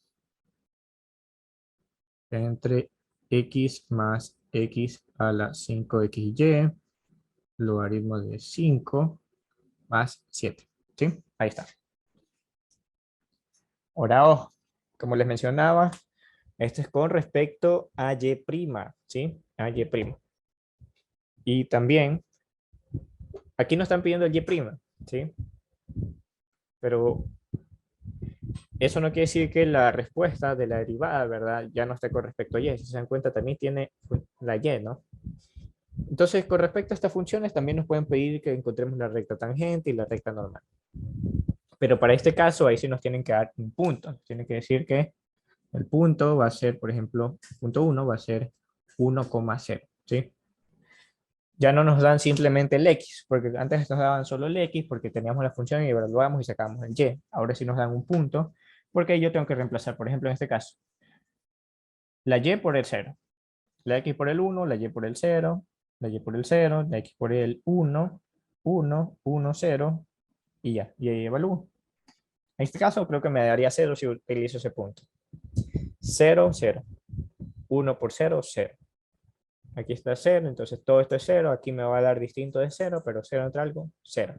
x más x a la 5xy, logaritmo de 5 más 7. ¿Sí? Ahí está. Ahora, ojo, como les mencionaba, esto es con respecto a y', ¿sí? A y'. Y también, aquí nos están pidiendo el y', ¿sí? Pero eso no quiere decir que la respuesta de la derivada, ¿verdad? Ya no esté con respecto a y. Si se dan cuenta, también tiene la y, ¿no? Entonces, con respecto a estas funciones, también nos pueden pedir que encontremos la recta tangente y la recta normal. Pero para este caso, ahí sí nos tienen que dar un punto. Nos tienen que decir que el punto va a ser, por ejemplo, punto 1 va a ser 1,0, ¿sí? Ya no nos dan simplemente el x, porque antes nos daban solo el x porque teníamos la función y evaluamos y sacamos el y. Ahora sí nos dan un punto, porque yo tengo que reemplazar, por ejemplo, en este caso, la y por el 0, la x por el 1, la y por el 0, la y por el 0, la x por el 1, 1, 1, 0, y ya, y ahí evalúo. En este caso creo que me daría 0 si utilizo ese punto. 0, 0. 1 por 0, 0. Aquí está 0, entonces todo esto es 0. Aquí me va a dar distinto de 0, pero 0 entre algo, 0.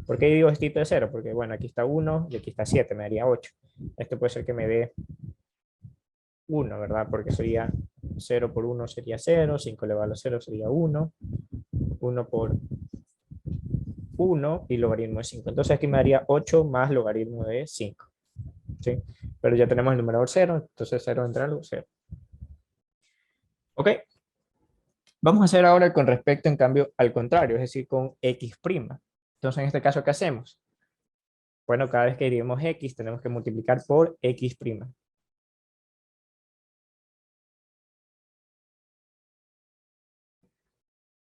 ¿Por qué digo distinto de 0? Porque, bueno, aquí está 1 y aquí está 7, me daría 8. Esto puede ser que me dé 1, ¿verdad? Porque sería 0 por 1 sería 0, 5 elevado a 0 sería 1, 1 por 1 y logaritmo de 5. Entonces aquí me daría 8 más logaritmo de 5. ¿Sí? Pero ya tenemos el numerador 0, entonces 0 entre algo, 0. ¿Ok? Vamos a hacer ahora con respecto, en cambio, al contrario, es decir, con x'. Entonces, en este caso, ¿qué hacemos? Bueno, cada vez que derivemos x, tenemos que multiplicar por x'.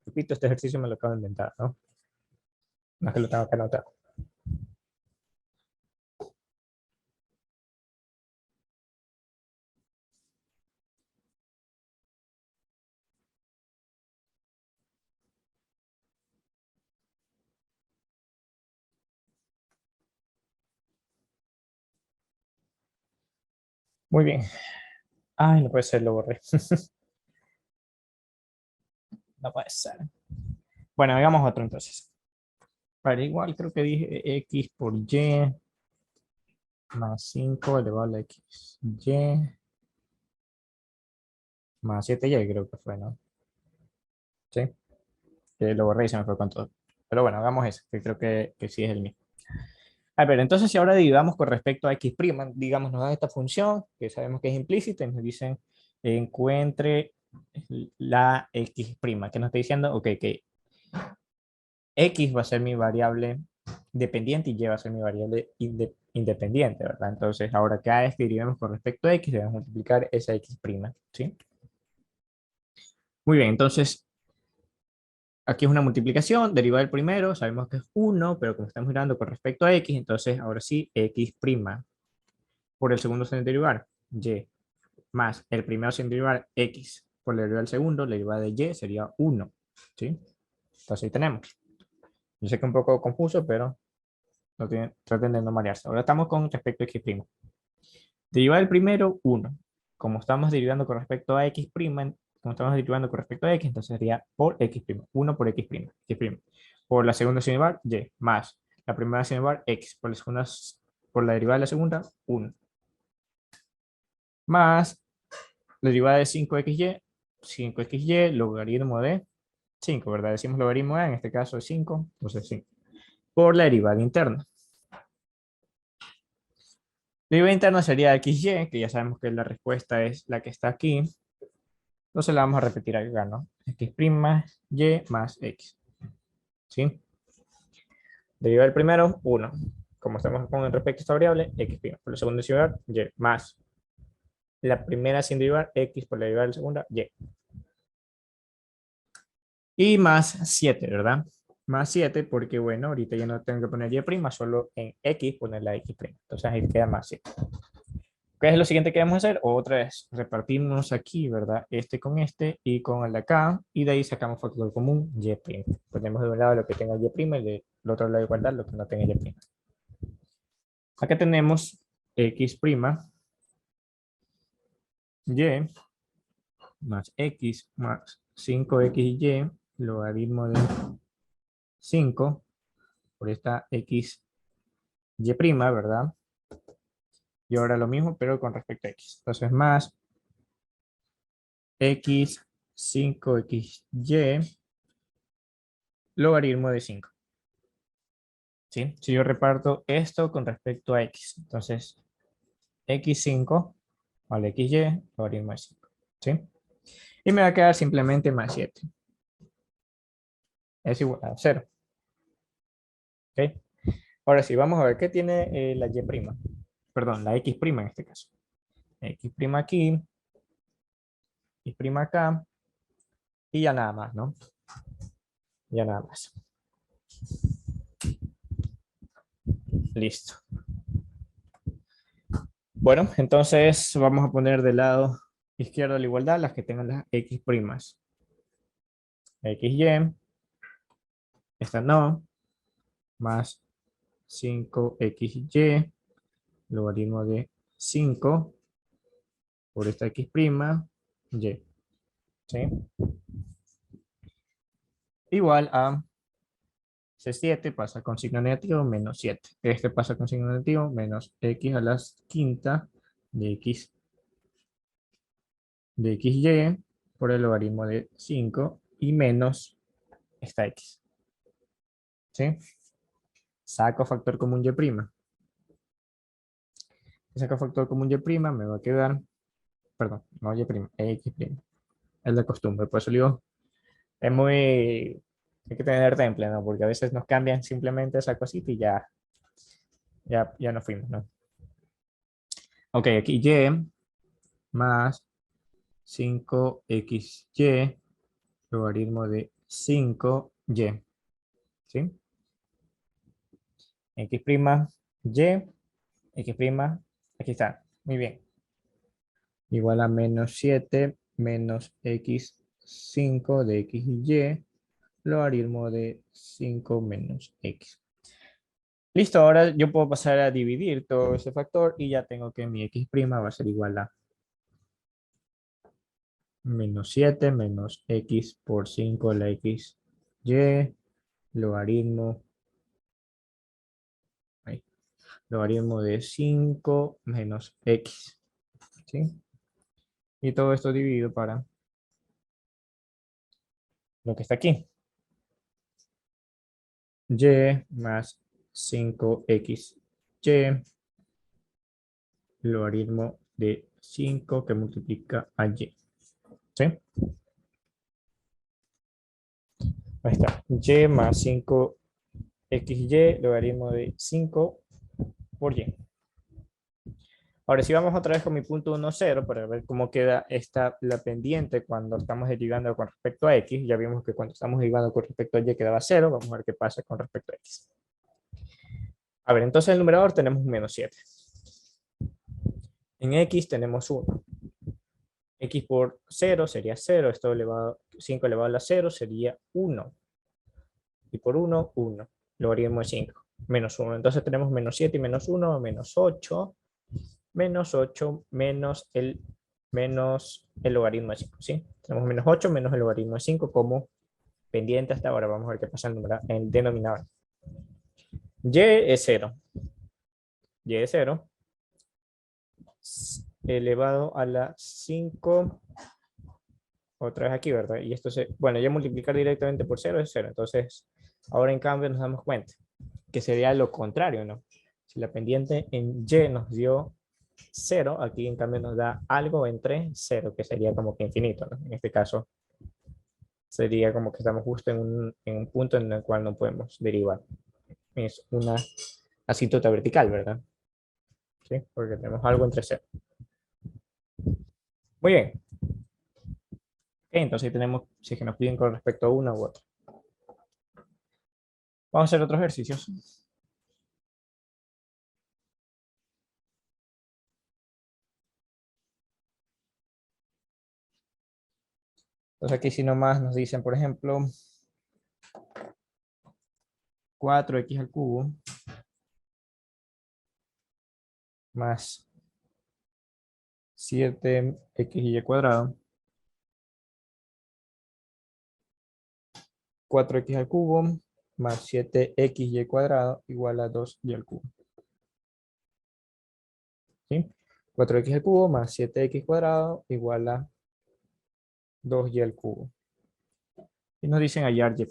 Repito, este ejercicio me lo acabo de inventar, ¿no? No es que lo tengo que anotar. Muy bien. Ay, no puede ser, lo borré. No puede ser. Bueno, hagamos otro entonces. Para igual, creo que dije x por y más 5 elevado a la x, y más 7y, creo que fue, ¿no? Sí, que lo borré y se me fue con todo. Pero bueno, hagamos eso, que creo que sí es el mismo. A ver, entonces si ahora dividamos con respecto a x', digamos, nos dan esta función que sabemos que es implícita y nos dicen encuentre la x', que nos está diciendo, ok, que x va a ser mi variable dependiente y y va a ser mi variable independiente, ¿verdad? Entonces, ahora cada vez que derivemos con respecto a x, debemos multiplicar esa x', ¿sí? Muy bien, entonces, aquí es una multiplicación, deriva del primero, sabemos que es 1, pero como estamos mirando con respecto a x, entonces ahora sí, x' por el segundo sin derivar, y, más el primero sin derivar, x por la derivada del segundo, la derivada de y sería 1, ¿sí? Entonces ahí tenemos. Yo sé que es un poco confuso, pero traten de no marearse. Ahora estamos con respecto a x'. Derivar el primero, 1. Como estamos derivando con respecto a x', como estamos derivando con respecto a x, entonces sería por x'. 1 por x'. X'. Por la segunda sin derivar, y, más la primera sin derivar, x. Por la derivada de la segunda, 1. más la derivada de 5xy, 5xy logaritmo de 5, ¿verdad? Decimos logaritmo de, en este caso es 5, entonces 5, por la derivada interna. La derivada interna sería xy, que ya sabemos que la respuesta es la que está aquí. Entonces la vamos a repetir acá, ¿no? X' y más x. ¿Sí? Derivada del primero, 1. Como estamos con respecto a esta variable, x'. Por la segunda derivar, y más la primera sin derivar, x por la derivada de la segunda, y. Y más 7, ¿verdad? Más 7 porque, bueno, ahorita ya no tengo que poner y', solo en x poner la x'. Entonces ahí queda más 7. ¿Qué es lo siguiente que vamos a hacer? Otra vez, repartimos aquí, ¿verdad? Este con este y con el de acá. Y de ahí sacamos factor común, y'. Ponemos de un lado lo que tenga y' y del otro lado de igualdad lo que no tenga y'. Acá tenemos x', y más x más 5xy logaritmo de 5 por esta x y', ¿verdad? Y ahora lo mismo, pero con respecto a x. Entonces más x 5xy logaritmo de 5. ¿Sí? Si yo reparto esto con respecto a x, entonces x5 vale xy logaritmo de 5. ¿Sí? Y me va a quedar simplemente más 7. Es igual a 0. ¿Ok? Ahora sí, vamos a ver qué tiene la y'. Perdón, la x' en este caso. X' aquí, y' acá, y ya nada más, ¿no? Ya nada más. Listo. Bueno, entonces vamos a poner del lado izquierdo la igualdad las que tengan las x'. xy, esta no, más 5xy, logaritmo de 5 por esta x', y. ¿Sí? Igual a C7 pasa con signo negativo menos 7. Este pasa con signo negativo menos x a la quinta de xy por el logaritmo de 5 y menos esta x. ¿Sí? Saco factor común y'. Saco factor común y', me va a quedar, perdón, no y', x'. Es la costumbre, por eso digo, es muy, hay que tener temple, ¿no? Porque a veces nos cambian simplemente esa cosita y ya nos fuimos, ¿no? Ok, aquí y más 5xy logaritmo de 5y. ¿Sí? X', y, x', aquí está. Muy bien. Igual a menos 7 menos x5 de x y y, logaritmo de 5 menos x. Listo, ahora yo puedo pasar a dividir todo ese factor y ya tengo que mi x' va a ser igual a menos 7 menos x por 5 la x y, logaritmo, ahí, logaritmo de 5 menos x. ¿Sí? Y todo esto dividido para lo que está aquí. Y más 5xy logaritmo de 5 que multiplica a y. ¿Sí? Ahí está. Y más 5xy logaritmo de 5 por y. Ahora sí vamos otra vez con mi punto 1, 0 para ver cómo queda la pendiente cuando estamos derivando con respecto a x. Ya vimos que cuando estamos derivando con respecto a y quedaba 0. Vamos a ver qué pasa con respecto a x. A ver, entonces en el numerador tenemos un menos 7. En x tenemos 1. X por 0 sería 0. Esto elevado, 5 elevado a la 0 sería 1. Y por 1, 1. Logaritmo de 5. Menos 1. Entonces tenemos menos 7 y menos 1, menos 8. Menos 8 menos el logaritmo de 5. ¿Sí? Tenemos menos 8 menos el logaritmo de 5 como pendiente hasta ahora. Vamos a ver qué pasa en el denominador. Y es 0. Y es 0. elevado a la 5, otra vez aquí, ¿verdad? Y esto bueno, ya multiplicar directamente por 0 es 0. Entonces, ahora en cambio nos damos cuenta que sería lo contrario, ¿no? Si la pendiente en Y nos dio 0, aquí en cambio nos da algo entre 0, que sería como que infinito, ¿no? En este caso, sería como que estamos justo en un punto en el cual no podemos derivar. Es una asíntota vertical, ¿verdad? ¿Sí? Porque tenemos algo entre 0. Muy bien. Entonces tenemos, si es que nos piden con respecto a una u otra. Vamos a hacer otros ejercicios. Entonces aquí si nomás nos dicen, por ejemplo, 4x al cubo más 7xy cuadrado, 4x al cubo más 7xy cuadrado igual a 2y al cubo. ¿Sí? 4x al cubo más 7x cuadrado igual a 2y al cubo. Y nos dicen hallar y'.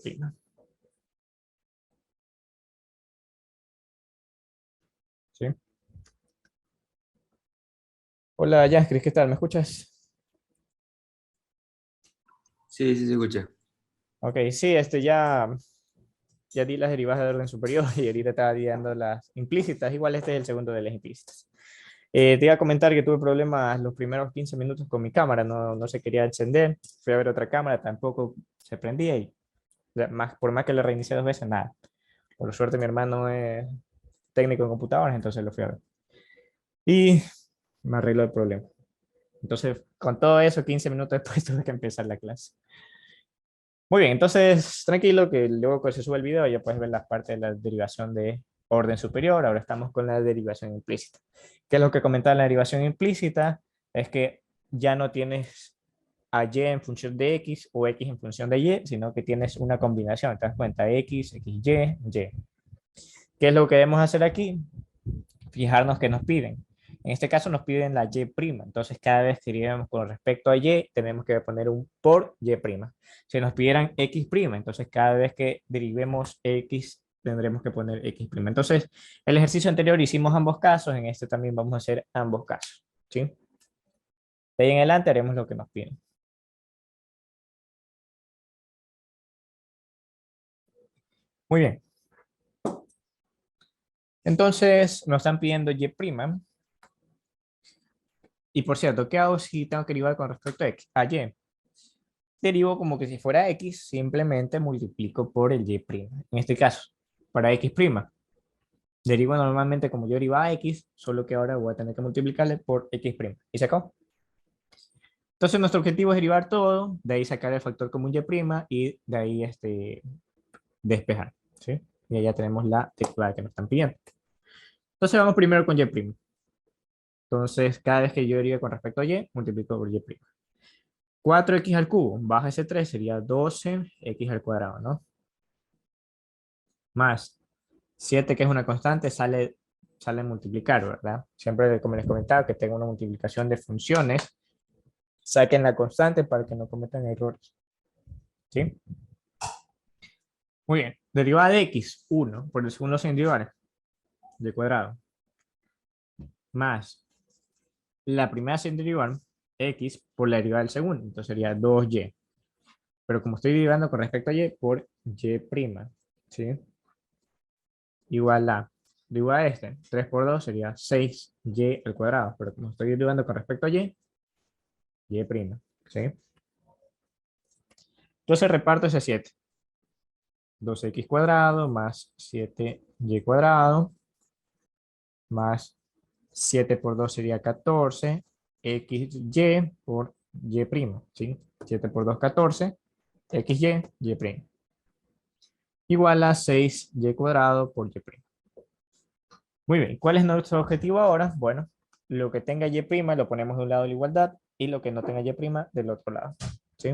¿Sí? Hola, Yaskris, ¿qué tal? ¿Me escuchas? Sí, sí se escucha. Ok, sí, ya di las derivadas de orden superior y ahorita estaba dando las implícitas. Igual este es el segundo de las implícitas. Te iba a comentar que tuve problemas los primeros 15 minutos con mi cámara, no se quería encender. Fui a ver otra cámara, tampoco se prendía y por más que le reinicié 2 veces, nada. Por suerte mi hermano es técnico en computadoras, entonces lo fui a ver. Y me arregló el problema. Entonces, con todo eso, 15 minutos después tuve que empezar la clase. Muy bien, entonces tranquilo que luego que se sube el video ya puedes ver las partes de la derivación de orden superior. Ahora estamos con la derivación implícita. ¿Qué es lo que comentaba la derivación implícita? Es que ya no tienes a y en función de x o x en función de y, sino que tienes una combinación. ¿Te das cuenta? X, y. ¿Qué es lo que debemos hacer aquí? Fijarnos que nos piden. En este caso nos piden la y'. Entonces, cada vez que derivemos con respecto a y, tenemos que poner un por y'. Si nos pidieran x', entonces cada vez que derivemos x, tendremos que poner x'. Entonces, el ejercicio anterior hicimos ambos casos, en este también vamos a hacer ambos casos. ¿Sí? De ahí en adelante haremos lo que nos piden. Muy bien. Entonces, nos están pidiendo y'. Y por cierto, ¿qué hago si tengo que derivar con respecto a x? A y. Derivo como que si fuera x, simplemente multiplico por el y'. En este caso, para x', derivo normalmente como yo derivaba x, solo que ahora voy a tener que multiplicarle por x'. ¿Y se acabó? Entonces nuestro objetivo es derivar todo, de ahí sacar el factor común y', y de ahí despejar. ¿Sí? Y ya tenemos la derivada que nos están pidiendo. Entonces vamos primero con y'. Entonces cada vez que yo derive con respecto a y, multiplico por y'. 4x al cubo, baja ese 3, sería 12x al cuadrado, ¿no? Más 7, que es una constante, sale a multiplicar, ¿verdad? Siempre, como les comentaba, que tengo una multiplicación de funciones, saquen la constante para que no cometan errores. ¿Sí? Muy bien. Derivada de x, 1, por el segundo sin derivar, de cuadrado, más la primera sin derivar, x, por la derivada del segundo. Entonces sería 2y. Pero como estoy derivando con respecto a y, por y'. ¿Sí? Igual a, derivada de 3 por 2 sería 6y al cuadrado. Pero como estoy derivando con respecto a y'. ¿Sí? Entonces reparto ese 7. 2x cuadrado más 7y cuadrado más 7 por 2 sería 14, xy por y', ¿sí? 7 por 2, 14, xy, y'. Igual a 6y cuadrado por y'. Muy bien, ¿cuál es nuestro objetivo ahora? Bueno, lo que tenga y' lo ponemos de un lado de la igualdad y lo que no tenga y' del otro lado, ¿sí?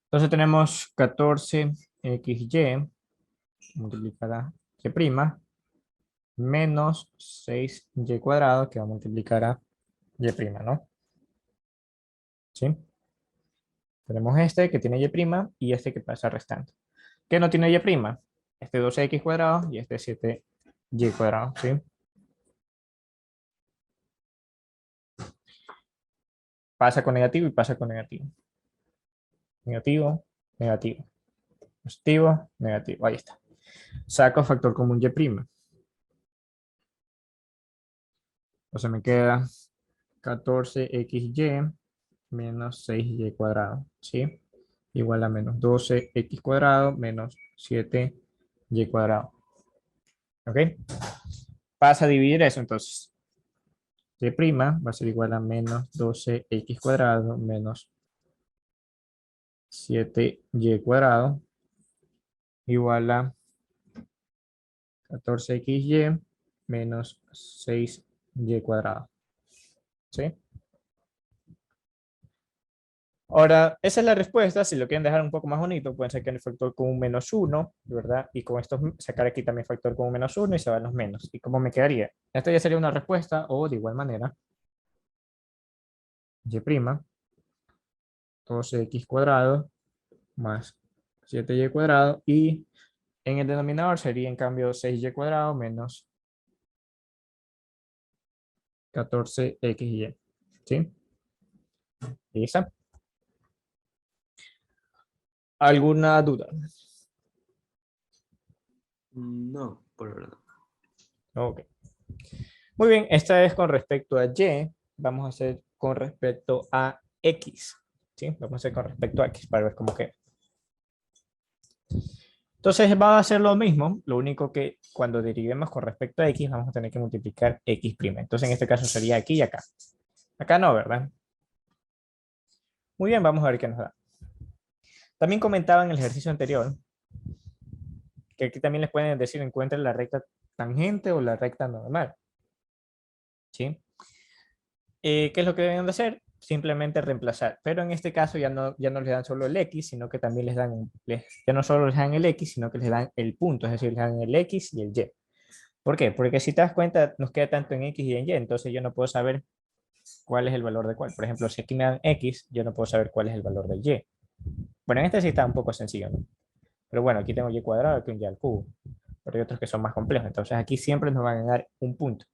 Entonces tenemos 14xy multiplicada y', menos 6y cuadrado que va a multiplicar a y prima, ¿no? ¿Sí? Tenemos este que tiene y prima y este que pasa restante. ¿Qué no tiene y prima? Este 12x cuadrado y este 7y cuadrado, ¿sí? Pasa con negativo y pasa con negativo. Negativo, negativo. Positivo, negativo. Ahí está. Saco factor común y prima. Entonces me queda 14xy menos 6y cuadrado, ¿sí? Igual a menos 12x cuadrado menos 7y cuadrado. ¿Ok? Pasa a dividir eso, entonces. Y' va a ser igual a menos 12x cuadrado menos 7y cuadrado igual a 14xy menos 6y cuadrado. ¿Sí? Ahora, esa es la respuesta. Si lo quieren dejar un poco más bonito, pueden sacar el factor con un menos 1, ¿verdad? Y con esto sacar aquí también factor con un menos 1 y se van los menos. ¿Y cómo me quedaría? Esta ya sería una respuesta, o de igual manera, y', 12x cuadrado más 7y cuadrado, y en el denominador sería en cambio 6y cuadrado menos 14xy. ¿Sí? ¿Y esa? ¿Alguna duda? No, por verdad. Ok. Muy bien, esta es con respecto a y. Vamos a hacer con respecto a x. ¿Sí? Vamos a hacer con respecto a x para ver cómo queda. Entonces va a ser lo mismo, lo único que cuando derivemos con respecto a x vamos a tener que multiplicar x'. Entonces en este caso sería aquí y acá. Acá no, ¿verdad? Muy bien, vamos a ver qué nos da. También comentaba en el ejercicio anterior que aquí también les pueden decir encuentren la recta tangente o la recta normal. ¿Sí? ¿Qué es lo que deben de hacer? Simplemente reemplazar. Pero en este caso ya no les dan solo el x, sino que también ya no solo les dan el x, sino que les dan el punto, es decir, les dan el x y el y. ¿Por qué? Porque si te das cuenta, nos queda tanto en x y en y, entonces yo no puedo saber cuál es el valor de cuál. Por ejemplo, si aquí me dan x, yo no puedo saber cuál es el valor de y. Bueno, en este sí está un poco sencillo, ¿no? Pero bueno, aquí tengo y cuadrado, aquí un y al cubo. Pero hay otros que son más complejos. Entonces aquí siempre nos van a dar un punto.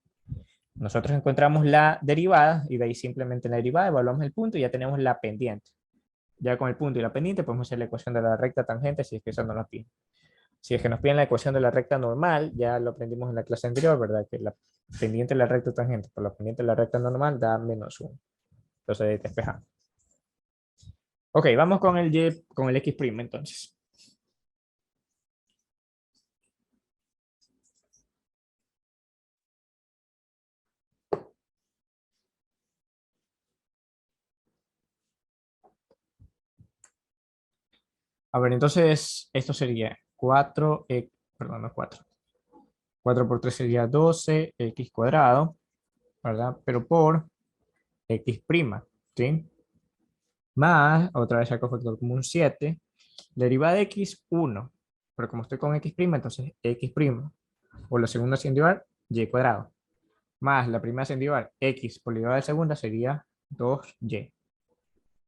Nosotros encontramos la derivada y de ahí simplemente la derivada evaluamos el punto y ya tenemos la pendiente. Ya con el punto y la pendiente podemos hacer la ecuación de la recta tangente si es que eso no nos pide. Si es que nos piden la ecuación de la recta normal, ya lo aprendimos en la clase anterior, ¿verdad? Que la pendiente de la recta tangente por la pendiente de la recta normal da menos 1. Entonces despejamos. Ok, vamos con el y, con el x' entonces. A ver, entonces esto sería 4, perdón, no 4. 4 por 3 sería 12x cuadrado, ¿verdad? Pero por x', ¿sí? Más, otra vez saco factor común 7, derivada de x, 1. Pero como estoy con x', entonces x', por la segunda sin derivar, y cuadrado. Más la primera sin derivar, x por la derivada de segunda sería 2y.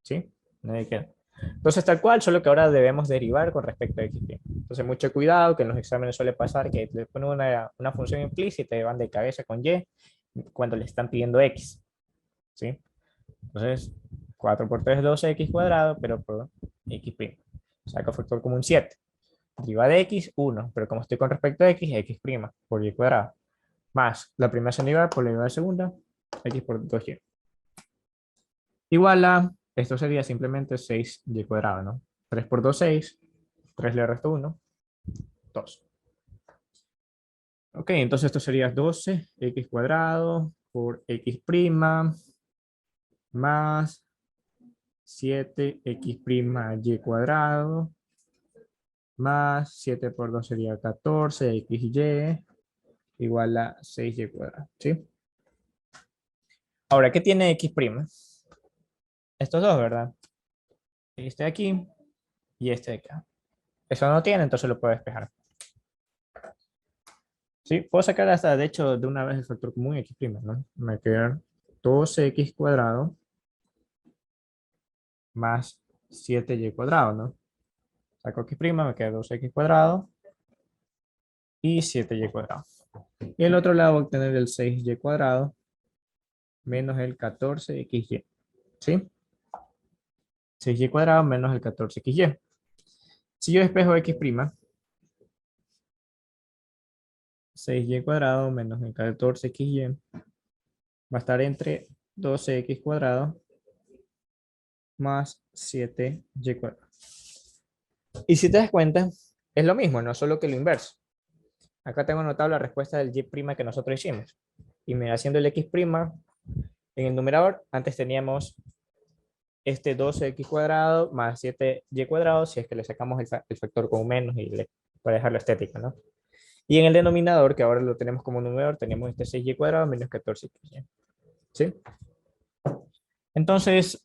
¿Sí? Nadie queda. Entonces, tal cual, solo que ahora debemos derivar con respecto a x'. Entonces, mucho cuidado, que en los exámenes suele pasar que le ponen una función implícita y van de cabeza con y cuando le están pidiendo x. ¿Sí? Entonces, 4 por 3 es 12x cuadrado, pero por x'. Saco factor común 7. Deriva de x, 1, pero como estoy con respecto a x, x' por y cuadrado. Más la primera se deriva por la derivada de segunda, x por 2y. Igual a, esto sería simplemente 6y cuadrado, ¿no? 3 por 2, 6. 3 le resto 1, 2. Ok, entonces esto sería 12x cuadrado por x' más 7x' y cuadrado más 7 por 2 sería 14xy igual a 6y cuadrado, ¿sí? Ahora, ¿qué tiene x'? Estos dos, ¿verdad? Este de aquí y este de acá. Eso no tiene, entonces lo puedo despejar. Sí, puedo sacar hasta, de hecho, de una vez el factor común x', ¿no? Me va a quedar 12x cuadrado más 7y cuadrado, ¿no? Saco x', me queda 2x cuadrado y 7y cuadrado. Y el otro lado voy a obtener el 6y cuadrado menos el 14xy, ¿sí? 6y cuadrado menos el 14xy. Si yo despejo x', 6y cuadrado menos el 14xy va a estar entre 12x cuadrado más 7y cuadrado. Y si te das cuenta, es lo mismo, no solo que lo inverso. Acá tengo anotado la respuesta del y' que nosotros hicimos. Y mira, haciendo el x' en el numerador, antes teníamos este 12x cuadrado más 7y cuadrado, si es que le sacamos el factor con menos y para dejarlo estético, ¿no? Y en el denominador, que ahora lo tenemos como numerador, tenemos este 6y cuadrado menos 14xy. ¿Sí? Entonces,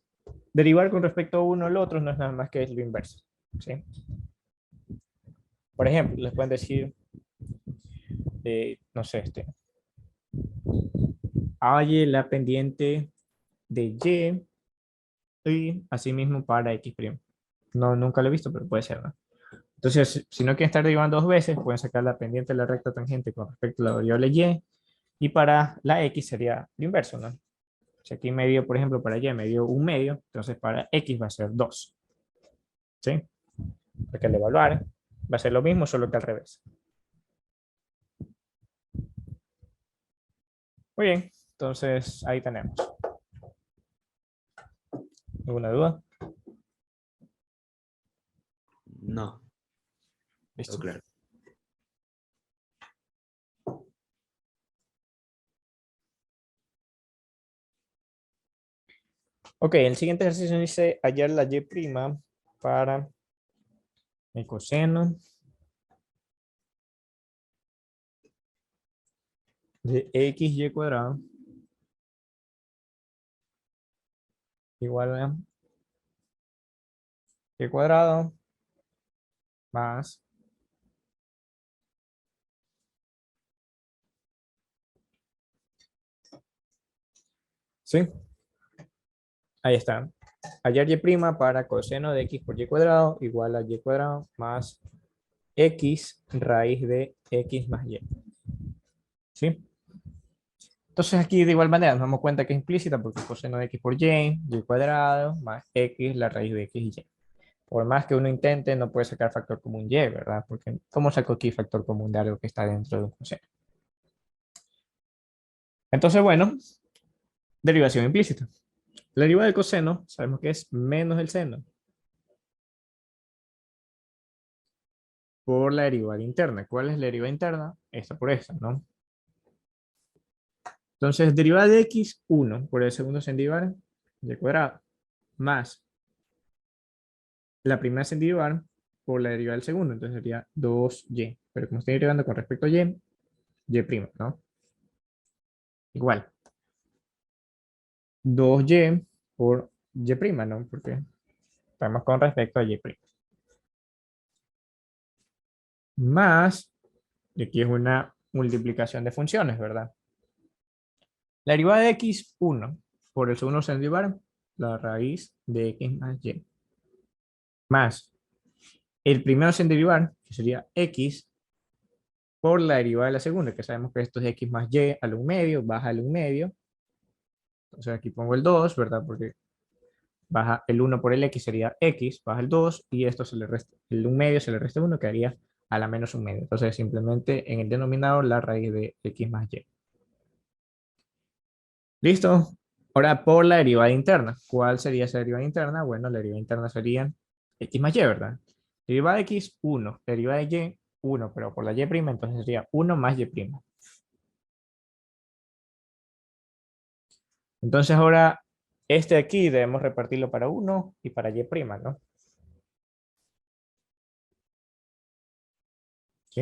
derivar con respecto a uno al otro no es nada más que es lo inverso. ¿Sí? Por ejemplo, les pueden decir, no sé, halle la pendiente de y asimismo para x'. No, nunca lo he visto, pero puede ser, ¿no? Entonces, si no quieren estar derivando dos veces, pueden sacar la pendiente de la recta tangente con respecto a la variable y para la x sería lo inverso, ¿no? Si aquí me dio, por ejemplo, para y me dio 1/2, entonces para x va a ser 2. ¿Sí? Porque al evaluar va a ser lo mismo, solo que al revés. Muy bien, entonces ahí tenemos. ¿Alguna duda? No, Listo. todo claro. Ok, el siguiente ejercicio dice hallar la y' para el coseno de xy cuadrado igual a y cuadrado más, ¿sí? Ahí está. Hallar y' para coseno de x por y cuadrado igual a y cuadrado más x raíz de x más y. ¿Sí? Entonces aquí de igual manera nos damos cuenta que es implícita porque coseno de x por y cuadrado más x la raíz de x y y. Por más que uno intente, no puede sacar factor común y, ¿verdad? Porque ¿cómo saco aquí factor común de algo que está dentro de un coseno? Entonces, bueno, derivación implícita. La derivada del coseno sabemos que es menos el seno por la derivada interna. ¿Cuál es la derivada interna? Esta por esta, ¿no? Entonces, derivada de x, 1 por el segundo sin derivar, y cuadrado, más la primera sin derivar por la derivada del segundo, entonces sería 2y. Pero como estoy derivando con respecto a y', ¿no? Igual, 2y por y', ¿no? Porque estamos con respecto a y'. Más, y aquí es una multiplicación de funciones, ¿verdad? La derivada de x, 1 por el segundo sin derivar, la raíz de x más y. Más el primero sin derivar, que sería x, por la derivada de la segunda, que sabemos que esto es x más y al 1 medio, baja al 1 medio. Entonces aquí pongo el 2, ¿verdad? Porque baja el 1 por el x sería x, baja el 2, y esto se le resta, el 1 medio se le resta 1, quedaría a la menos 1 medio. Entonces simplemente en el denominador la raíz de x más y. ¿Listo? Ahora por la derivada interna. ¿Cuál sería esa derivada interna? Bueno, la derivada interna sería x más y, ¿verdad? Derivada de x, 1. Derivada de y, 1, pero por la y', entonces sería 1 más y'. Entonces ahora este de aquí debemos repartirlo para 1 y para y', ¿no? ¿Sí?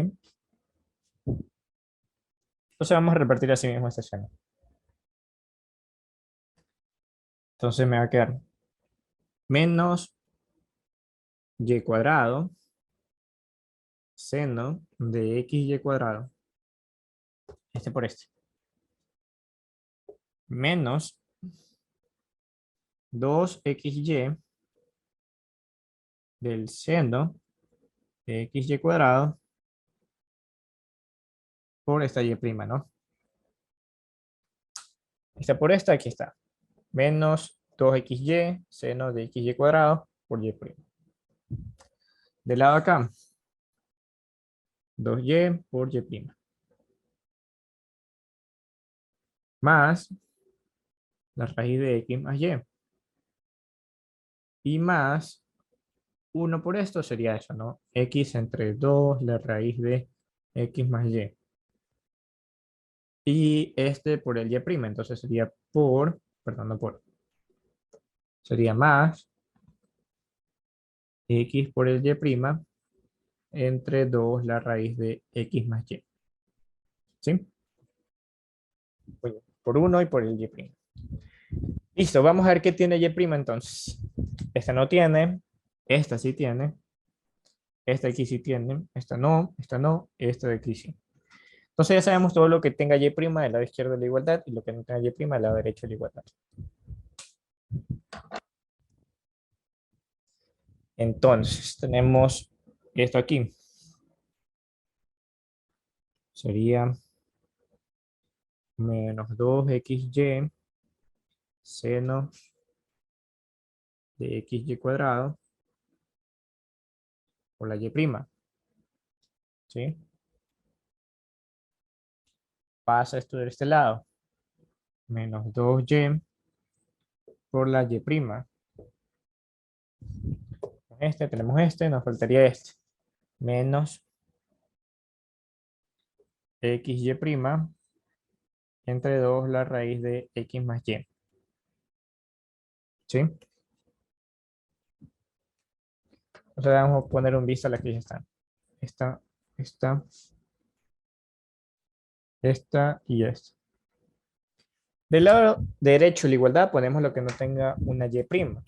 Entonces vamos a repartir así mismo esta escena. Entonces me va a quedar menos y cuadrado seno de xy cuadrado este por este. Menos 2xy del seno de xy cuadrado por esta y prima, ¿no? Esta por esta, aquí está. Menos 2xy seno de xy cuadrado por y prima. Del lado acá, 2y por y prima. Más la raíz de x más y. Y más 1 por esto sería eso, ¿no? X entre 2, la raíz de x más y. Y este por el y prima, entonces sería por, perdón, no por, sería más x por el y prima entre 2 la raíz de x más y. ¿Sí? Por 1 y por el y prima. Listo, vamos a ver qué tiene y prima entonces. Esta no tiene, esta sí tiene, esta aquí sí tiene, esta no, esta de aquí sí. Entonces ya sabemos todo lo que tenga y prima del lado izquierdo de la igualdad y lo que no tenga y prima del lado derecho de la igualdad. Entonces tenemos esto aquí. Sería menos 2xy seno de xy cuadrado por la y prima. ¿Sí? Pasa esto de este lado. Menos 2y por la y prima. Este, tenemos este, nos faltaría este. Menos xy prima entre 2 la raíz de x más y. ¿Sí? O sea, vamos a poner un visto a la que ya están. Esta y esta. Del lado derecho de la igualdad ponemos lo que no tenga una y prima.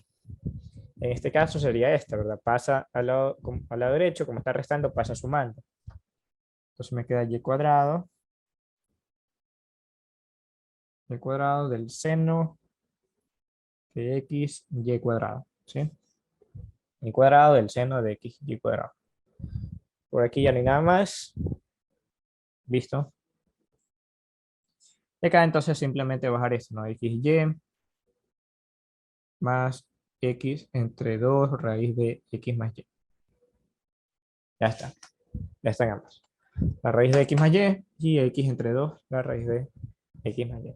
En este caso sería esta, ¿verdad? Pasa al lado derecho, como está restando, pasa sumando. Entonces me queda y cuadrado del seno de x y cuadrado, ¿sí? Y cuadrado del seno de x y cuadrado. Por aquí ya no hay nada más. ¿Listo? Y acá entonces simplemente bajar esto, ¿no? xy más x entre 2 raíz de x más y. Ya está. Ya están ambos. La raíz de x más y x entre 2, la raíz de x más y.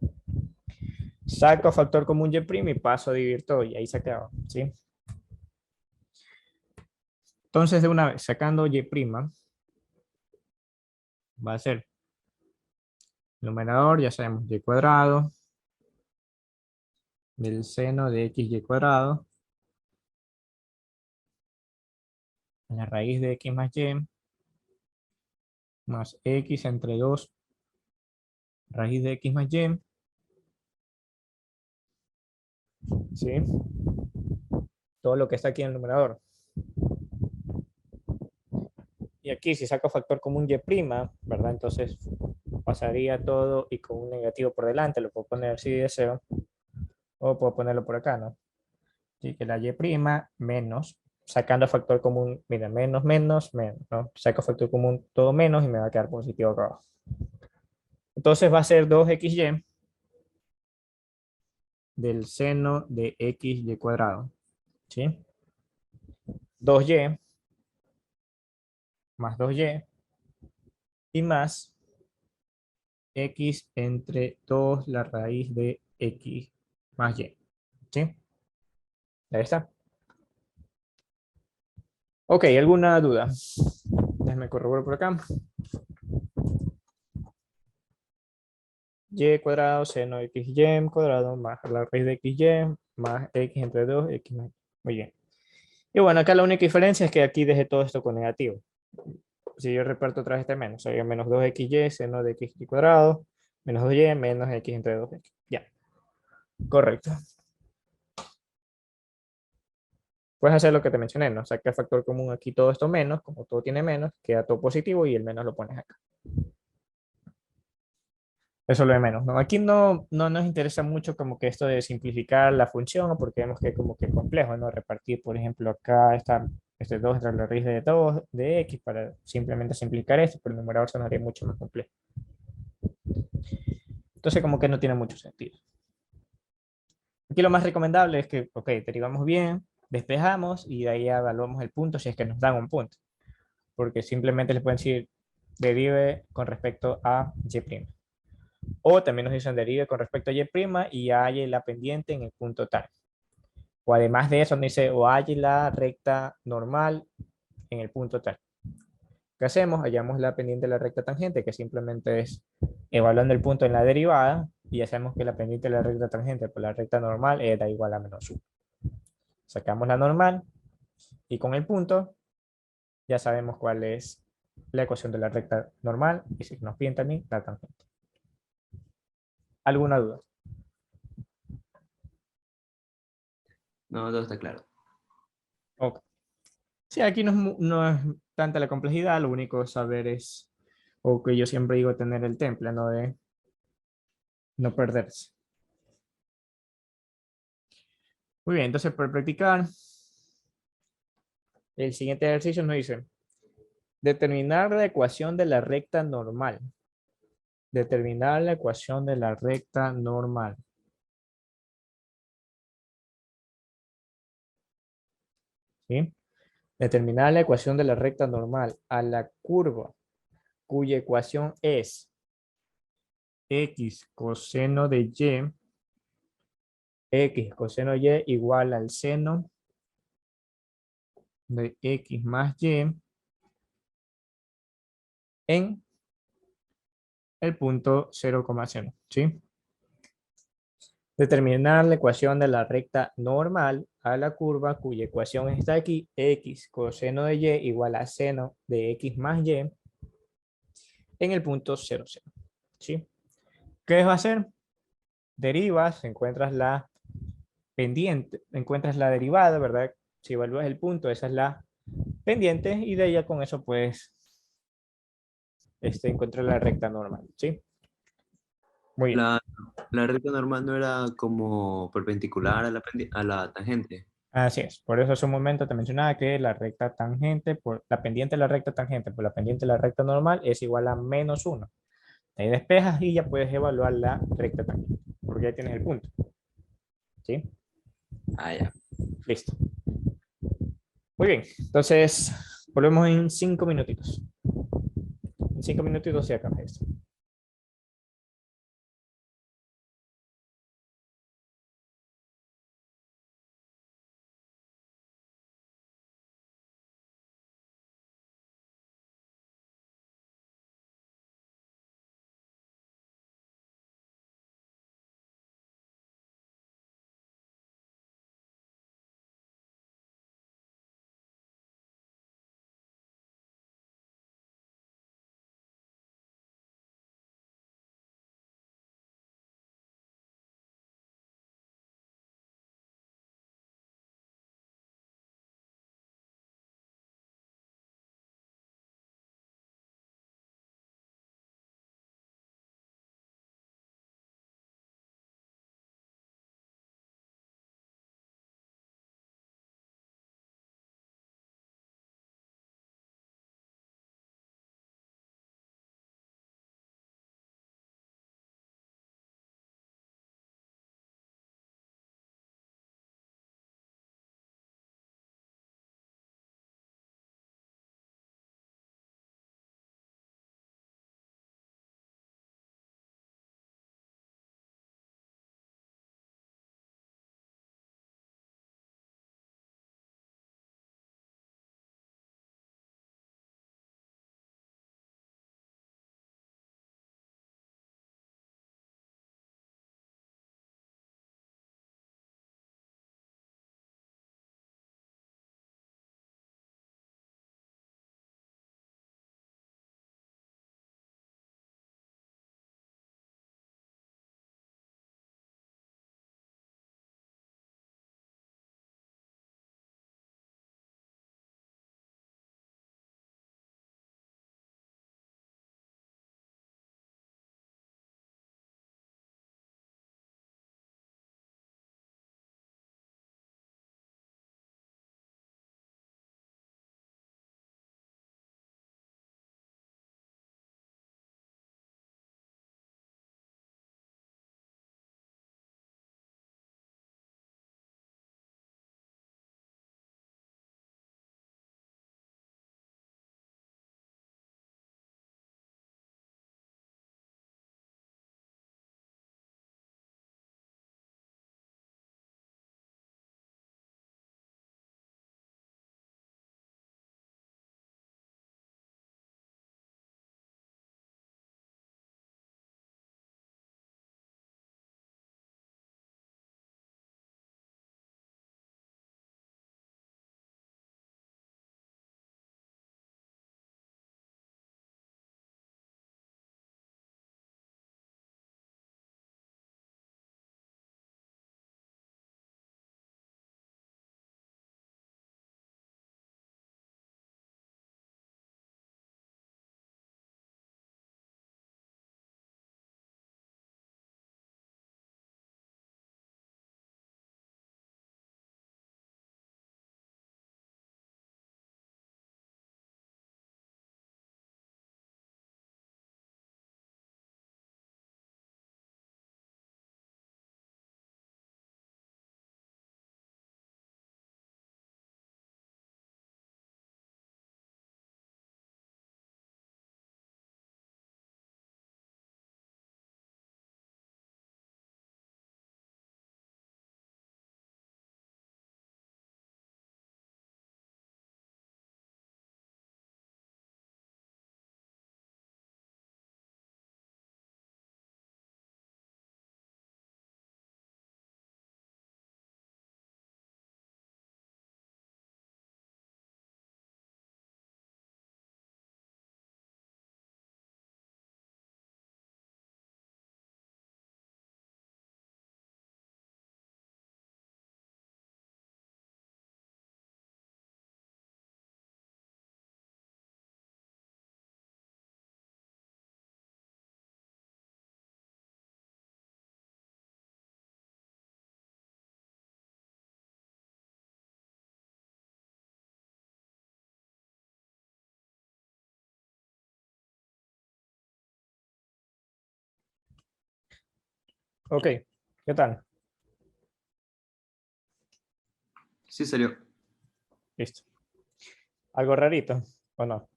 Saco factor común y' y paso a dividir todo y ahí se acaba, ¿sí? Entonces de una vez, sacando y', va a ser numerador, ya sabemos, y cuadrado del seno de xy cuadrado, la raíz de x más y, más x entre 2, raíz de x más y, ¿sí? Todo lo que está aquí en el numerador. Y aquí si saco factor común y', ¿verdad? Entonces pasaría todo y con un negativo por delante, lo puedo poner si deseo, o puedo ponerlo por acá, ¿no? Así que la y' menos, sacando factor común, mira, menos, ¿no? Saco factor común todo menos y me va a quedar positivo acá abajo. Entonces va a ser 2xy del seno de xy cuadrado, ¿sí? 2y más 2y y más x entre 2 la raíz de x más y, ¿sí? Ahí está. Ok, ¿alguna duda? Déjame corroborar por acá. Y cuadrado seno de xy cuadrado más la raíz de xy más x entre 2 x más y. Muy bien. Y bueno, acá la única diferencia es que aquí dejé todo esto con negativo. Si yo reparto otra vez este menos, sería menos 2xy seno de xy cuadrado, menos 2y menos x entre 2x. Ya, correcto. Puedes hacer lo que te mencioné, ¿no? Saca el factor común aquí todo esto menos, como todo tiene menos, queda todo positivo y el menos lo pones acá. Eso es lo de menos, ¿no? Aquí no nos interesa mucho como que esto de simplificar la función, porque vemos que es como que complejo, ¿no? Repartir, por ejemplo, acá está este 2 entre la raíz de 2 de x para simplemente simplificar esto, pero el numerador sonaría mucho más complejo. Entonces como que no tiene mucho sentido. Aquí lo más recomendable es que, ok, derivamos bien, despejamos y de ahí evaluamos el punto si es que nos dan un punto, porque simplemente les pueden decir derive con respecto a y'. O también nos dicen derive con respecto a y' y hay la pendiente en el punto tal. O además de eso, nos dice o hay la recta normal en el punto tal. ¿Qué hacemos? Hallamos la pendiente de la recta tangente, que simplemente es evaluando el punto en la derivada, y hacemos que la pendiente de la recta tangente por la recta normal da igual a -1. Sacamos la normal y con el punto ya sabemos cuál es la ecuación de la recta normal y si nos piden también la tangente. ¿Alguna duda? No, todo está claro. Ok. Sí, aquí no es tanta la complejidad, lo único que saber es, o que yo siempre digo, tener el temple, ¿no? De no perderse. Muy bien, entonces para practicar, el siguiente ejercicio nos dice, determinar la ecuación de la recta normal. Determinar la ecuación de la recta normal. ¿Sí? Determinar la ecuación de la recta normal a la curva cuya ecuación es x coseno de y, x coseno y igual al seno de x más y en el punto 0,0. ¿Sí? Determinar la ecuación de la recta normal a la curva cuya ecuación está aquí, x coseno de y igual a seno de x más y en el punto 0,0. ¿Sí? ¿Qué vas a hacer? Derivas, encuentras la pendiente, encuentras la derivada, ¿verdad? Si evalúas el punto, esa es la pendiente y de ella con eso puedes encontrar la recta normal. ¿Sí? Muy bien. La, la recta normal no era como perpendicular a a la tangente. Así es. Por eso hace un momento te mencionaba que la recta tangente, por la pendiente de la recta tangente por la pendiente de la recta normal es igual a -1. Ahí despejas y ya puedes evaluar la recta tangente, porque ya tienes el punto. ¿Sí? Ah, ya. Listo. Muy bien. Entonces, volvemos en 5 minutitos. En 5 minutitos se acaba esto. Ok, ¿qué tal? Sí, salió. Listo. ¿Algo rarito o no?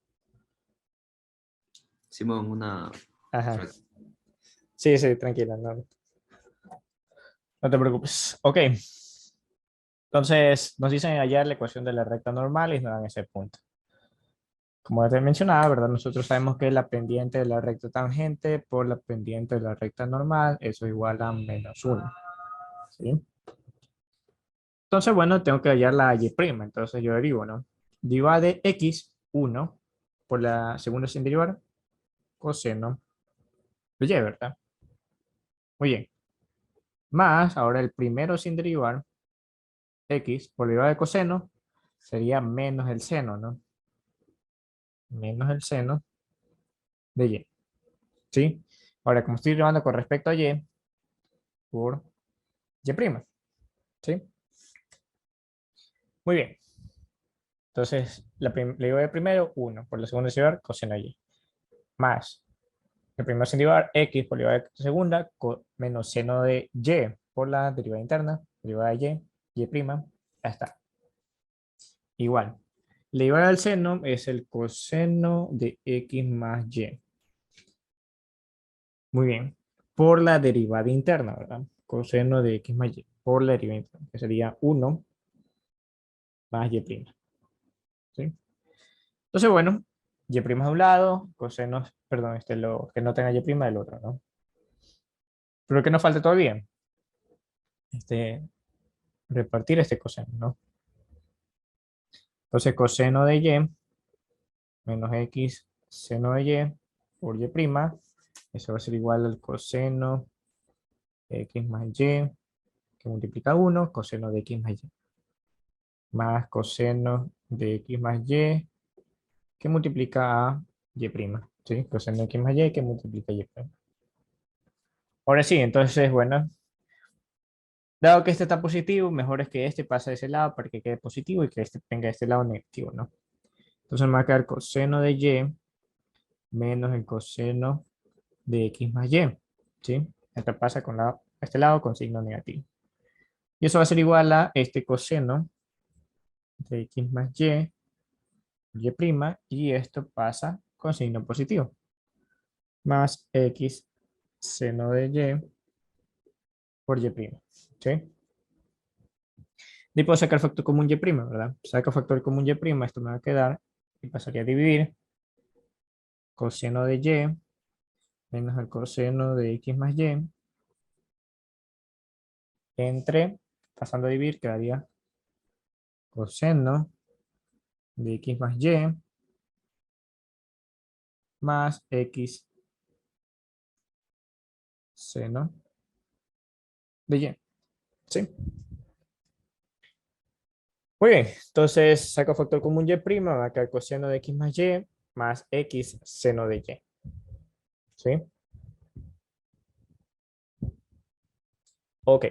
Simón, una Ajá. fracción. Sí, sí, tranquila, no, no te preocupes. Ok, entonces nos dicen hallar la ecuación de la recta normal y nos dan ese punto. Como te mencionaba, ¿verdad? Nosotros sabemos que la pendiente de la recta tangente por la pendiente de la recta normal, eso es igual a -1. ¿Sí? Entonces, bueno, tengo que hallar la y'. Entonces yo derivo, ¿no? Deriva de x, 1, por la segunda sin derivar, coseno de y, ¿verdad? Muy bien. Más, ahora el primero sin derivar, x por derivada de coseno, sería menos el seno, ¿no? Menos el seno de y. ¿Sí? Ahora, como estoy derivando con respecto a y, por y'. ¿Sí? Muy bien. Entonces, la derivada de primero, 1 por la segunda sin derivar, coseno de y. Más el primero sin derivar, x por derivada de segunda, menos seno de y por la derivada interna, derivada de y', ya está. Igual. La derivada del seno es el coseno de x más y. Muy bien. Por la derivada interna, ¿verdad? Coseno de x más y. Por la derivada interna, que sería 1 más y'. ¿Sí? Entonces, bueno, y' de un lado, cosenos, perdón, lo que no tenga y' del otro, ¿no? Pero que nos falta todavía, repartir este coseno, ¿no? Entonces, coseno de y menos x seno de y por y', eso va a ser igual al coseno de x más y, que multiplica 1, coseno de x más y, más coseno de x más y, que multiplica a y', ¿sí? Coseno de x más y, que multiplica a y'. Ahora sí, entonces, bueno, dado que este está positivo, mejor es que este pase de ese lado para que quede positivo y que este tenga este lado negativo, ¿no? Entonces me va a quedar coseno de y menos el coseno de x más y, ¿sí? Esto pasa con este lado con signo negativo. Y eso va a ser igual a este coseno de x más y', y esto pasa con signo positivo. Más x seno de y por y', ¿sí? Y puedo sacar factor común y', ¿verdad? Saco factor común y', esto me va a quedar y pasaría a dividir coseno de y menos el coseno de x más y entre, pasando a dividir, quedaría coseno de x más y más x seno de y. ¿Sí? Muy bien, entonces saco factor común y', va a quedar coseno de x más x seno de y. ¿Sí? Ok,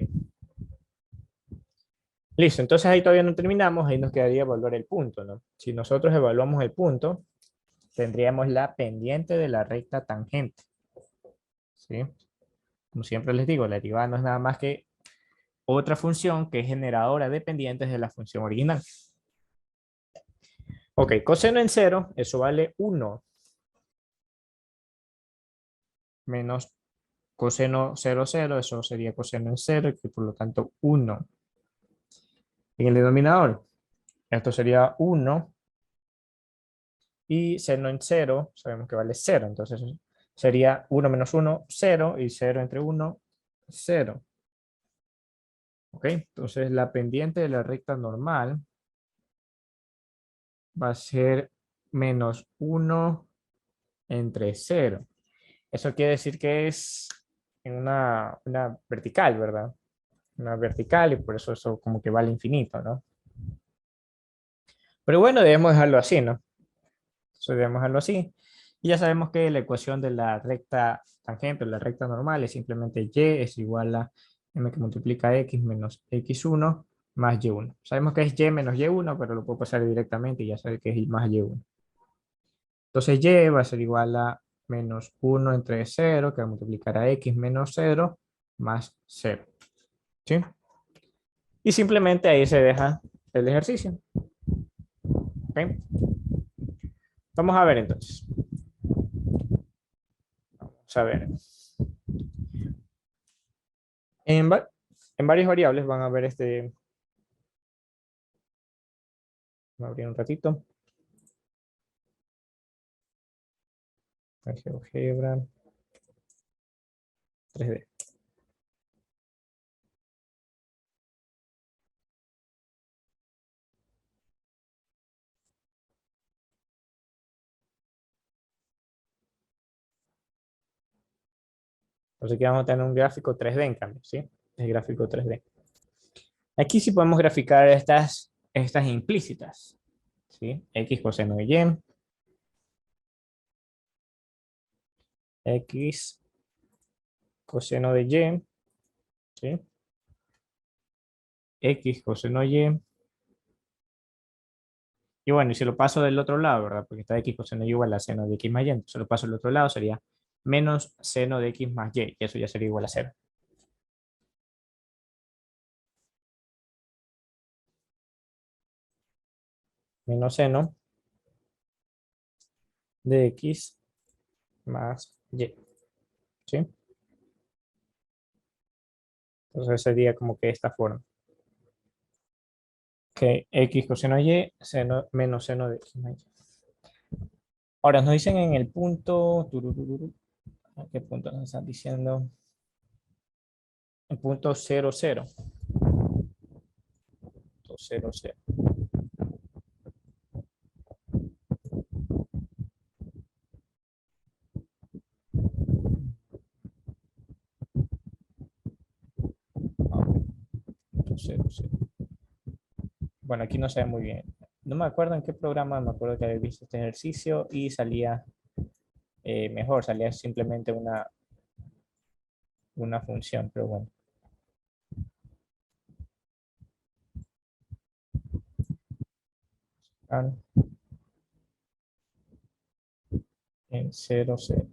listo. Entonces ahí todavía no terminamos, ahí nos quedaría evaluar el punto, ¿no? Si nosotros evaluamos el punto, tendríamos la pendiente de la recta tangente. ¿Sí? Como siempre les digo, la derivada no es nada más que otra función que es generadora de pendientes de la función original. Ok, coseno en cero, eso vale 1 menos coseno 0, 0, eso sería coseno en cero, que por lo tanto 1. En el denominador, esto sería 1 y seno en cero, sabemos que vale 0, entonces sería 1 menos 1, 0, y 0 entre 1, 0. Ok, entonces la pendiente de la recta normal va a ser menos 1 entre 0. Eso quiere decir que es en una vertical, ¿verdad? Una vertical y por eso eso como que va al infinito, ¿no? Pero bueno, debemos dejarlo así, ¿no? Entonces debemos dejarlo así. Y ya sabemos que la ecuación de la recta tangente, la recta normal, es simplemente y es igual a m que multiplica x menos x1 más y1. Sabemos que es y menos y1, pero lo puedo pasar directamente y ya saber que es y más y1. Entonces y va a ser igual a menos 1 entre 0, que va a multiplicar a x menos 0, más 0. ¿Sí? Y simplemente ahí se deja el ejercicio. ¿Ok? Vamos a ver entonces. Vamos a ver. En, en varias variables van a ver este. Voy a abrir un ratito. GeoGebra 3D. Entonces aquí vamos a tener un gráfico 3D en cambio, ¿sí? El gráfico 3D. Aquí sí podemos graficar estas implícitas, ¿sí? X coseno de Y, X coseno de Y, ¿sí? X coseno de Y. Y bueno, y si lo paso del otro lado, ¿verdad? Porque está X coseno de Y igual a seno de X más Y. Entonces lo paso del otro lado, sería menos seno de X más Y. Y eso ya sería igual a 0. Menos seno de X más Y. ¿Sí? Entonces sería como que esta forma. Que X coseno de Y menos seno de X más Y. Ahora nos dicen en el punto. ¿A qué punto nos están diciendo? El punto 0, 0. Punto 0, 0. Punto 0, 0. Bueno, aquí no se ve muy bien. No me acuerdo en qué programa, me acuerdo que había visto este ejercicio y salía mejor, salía simplemente una función, pero bueno. En 0, 0.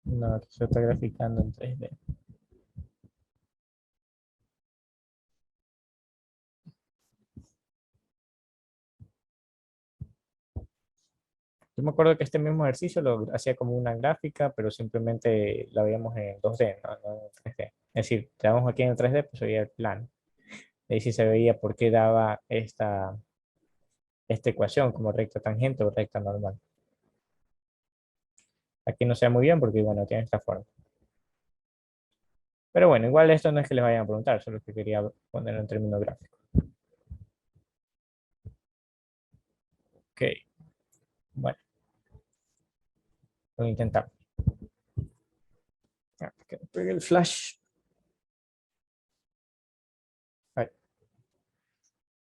No, aquí se está graficando en 3D. Yo me acuerdo que este mismo ejercicio lo hacía como una gráfica, pero simplemente la veíamos en 2D, no en 3D. Es decir, tenemos aquí en el 3D, pues veía el plano. Ahí sí se veía por qué daba esta ecuación como recta tangente o recta normal. Aquí no se ve muy bien porque, bueno, tiene esta forma. Pero bueno, igual esto no es que les vayan a preguntar, solo que quería ponerlo en términos gráficos. Ok, bueno, voy a intentar. Que me pegue el flash. Ahí.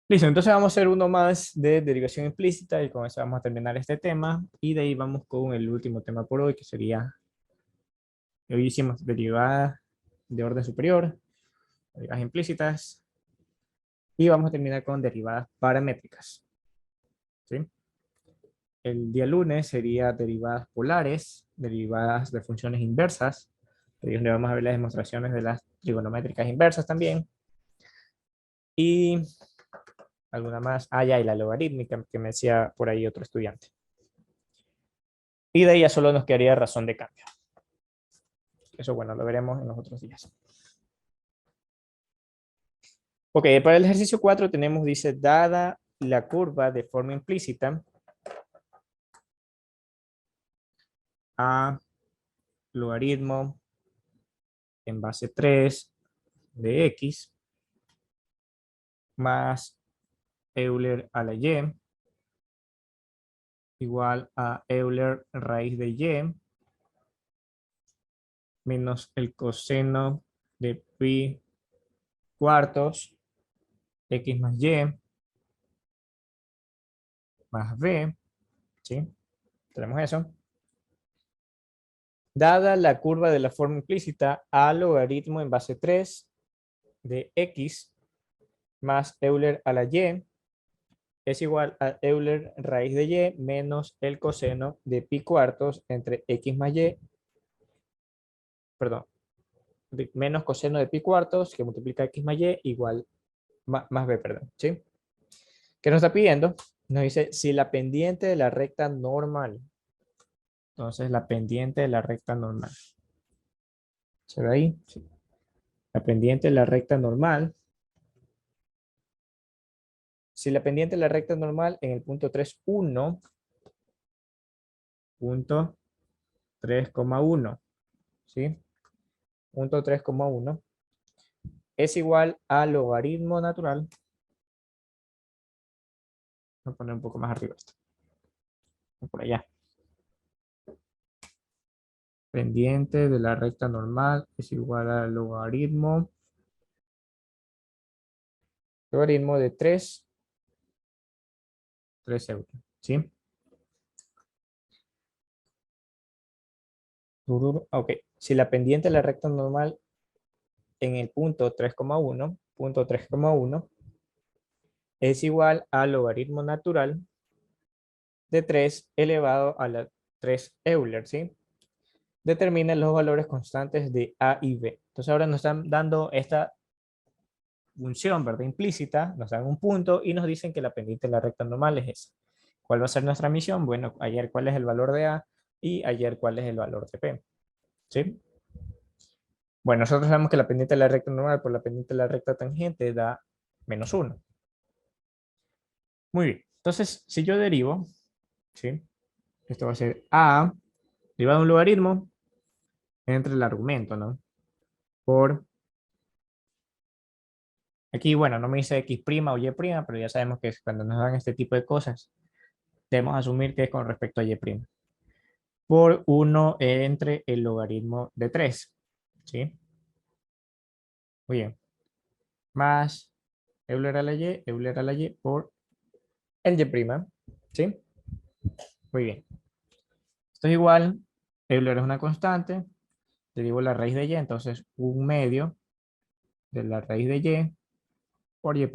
Listo, entonces vamos a hacer uno más de derivación implícita y con eso vamos a terminar este tema y de ahí vamos con el último tema por hoy que sería, hoy hicimos derivadas de orden superior, derivadas implícitas y vamos a terminar con derivadas paramétricas. ¿Sí? El día lunes sería derivadas polares, derivadas de funciones inversas, donde vamos a ver las demostraciones de las trigonométricas inversas también y alguna más, ya, y la logarítmica que me decía por ahí otro estudiante. Y de ahí ya solo nos quedaría razón de cambio. Eso, bueno, lo veremos en los otros días. Ok, para el ejercicio 4 tenemos, dice, dada la curva de forma implícita a logaritmo en base 3 de x más Euler a la y igual a Euler raíz de y menos el coseno de pi cuartos x más y más b, ¿sí? Tenemos eso. Dada la curva de la forma implícita a logaritmo en base 3 de x más Euler a la y es igual a Euler raíz de y menos el coseno de pi cuartos entre x más y, perdón, menos coseno de pi cuartos que multiplica x más y igual más b, perdón, ¿sí? ¿Qué nos está pidiendo? Nos dice si la pendiente de la recta normal, entonces la pendiente de la recta normal, ¿se ve ahí? Sí. La pendiente de la recta normal, si la pendiente de la recta normal en el punto 3,1, punto 3,1, ¿sí? Punto 3,1 es igual al logaritmo natural. Voy a poner un poco más arriba esto. Por allá. Pendiente de la recta normal es igual al logaritmo de 3 euros, ¿sí? Ok, si la pendiente de la recta normal en el punto 3,1 es igual al logaritmo natural de 3 elevado a la 3 Euler, ¿sí? Determina los valores constantes de A y B. Entonces ahora nos están dando esta función, ¿verdad? Implícita, nos dan un punto y nos dicen que la pendiente de la recta normal es esa. ¿Cuál va a ser nuestra misión? Bueno, ayer cuál es el valor de A y ayer cuál es el valor de B, ¿sí? Bueno, nosotros sabemos que la pendiente de la recta normal por la pendiente de la recta tangente da -1. Muy bien. Entonces, si yo derivo, ¿sí? Esto va a ser A derivado de un logaritmo entre el argumento, ¿no? Por, aquí, bueno, no me dice X' o Y', pero ya sabemos que cuando nos dan este tipo de cosas, debemos asumir que es con respecto a Y'. Por 1 entre el logaritmo de 3, ¿sí? Muy bien. Más Euler a la Y por el Y', ¿sí? Muy bien. Esto es igual, Euler es una constante, derivo la raíz de Y, entonces 1/2 de la raíz de Y por Y'.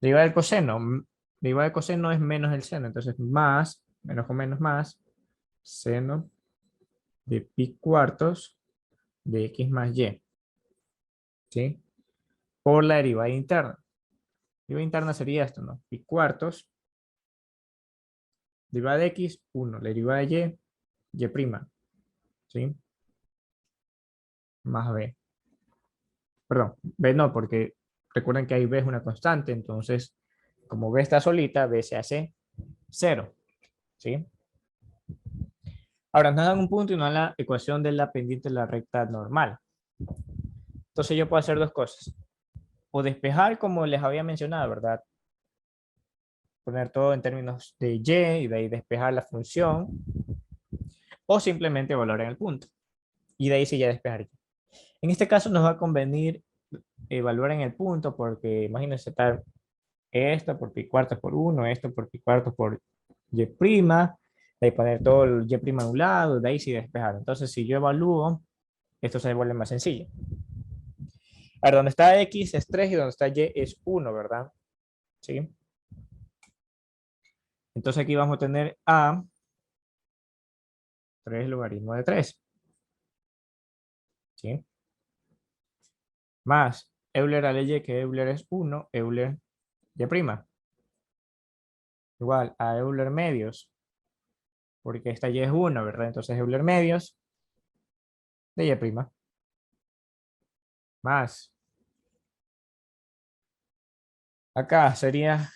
Deriva del coseno, deriva del coseno es menos el seno, entonces más, menos con menos más, seno de pi cuartos de X más Y, ¿sí? Por la derivada interna. La derivada interna sería esto, ¿no? Pi cuartos, derivada de X, 1, la derivada de Y', ¿sí? Más B. Perdón, B no, porque recuerden que ahí B es una constante, entonces, como B está solita, B se hace 0, ¿sí? Ahora nos dan un punto y nos dan la ecuación de la pendiente de la recta normal. Entonces yo puedo hacer dos cosas. O despejar, como les había mencionado, ¿verdad? Poner todo en términos de y de ahí despejar la función. O simplemente evaluar en el punto. Y de ahí sí ya despejar. En este caso nos va a convenir evaluar en el punto porque imagínense estar esto por pi cuartos por 1, esto por pi cuartos por y', de ahí poner todo el y' a un lado, de ahí sí despejar. Entonces si yo evalúo, esto se vuelve más sencillo. A ver, donde está X es 3 y donde está Y es 1, ¿verdad? ¿Sí? Entonces aquí vamos a tener A, 3 logaritmo de 3. ¿Sí? Más Euler a la Y, que Euler es 1, Euler Y'. Igual a Euler medios, porque esta Y es 1, ¿verdad? Entonces Euler medios de Y'. Más. Acá sería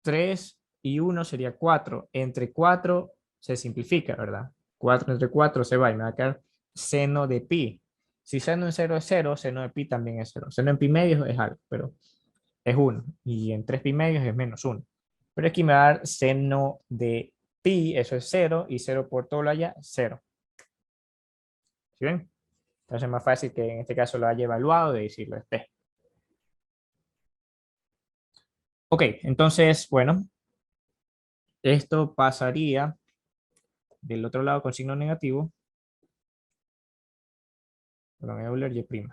3 y 1 sería 4. Entre 4 se simplifica, ¿verdad? 4 entre 4 se va y me va a quedar seno de pi. Si seno en 0 es 0, seno de pi también es 0. Seno en pi medios es algo, pero es 1. Y en 3 pi medios es -1. Pero aquí me va a dar seno de pi, eso es 0, y 0 por todo lo allá, 0. ¿Sí ven? Entonces es más fácil que en este caso lo haya evaluado de decirlo este. Ok, entonces, bueno, esto pasaría del otro lado con signo negativo, perdón, Euler Y'.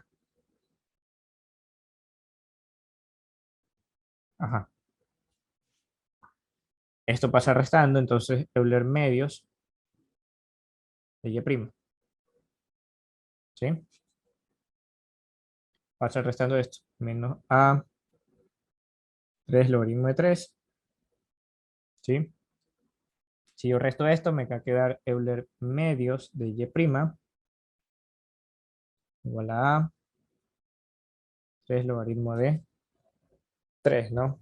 Ajá. Esto pasa restando, entonces Euler medios de Y'. ¿Sí? Pasa restando esto. Menos A 3 logaritmo de 3. ¿Sí? Si yo resto esto, me va a quedar Euler medios de Y' igual a 3 logaritmo de 3, ¿no?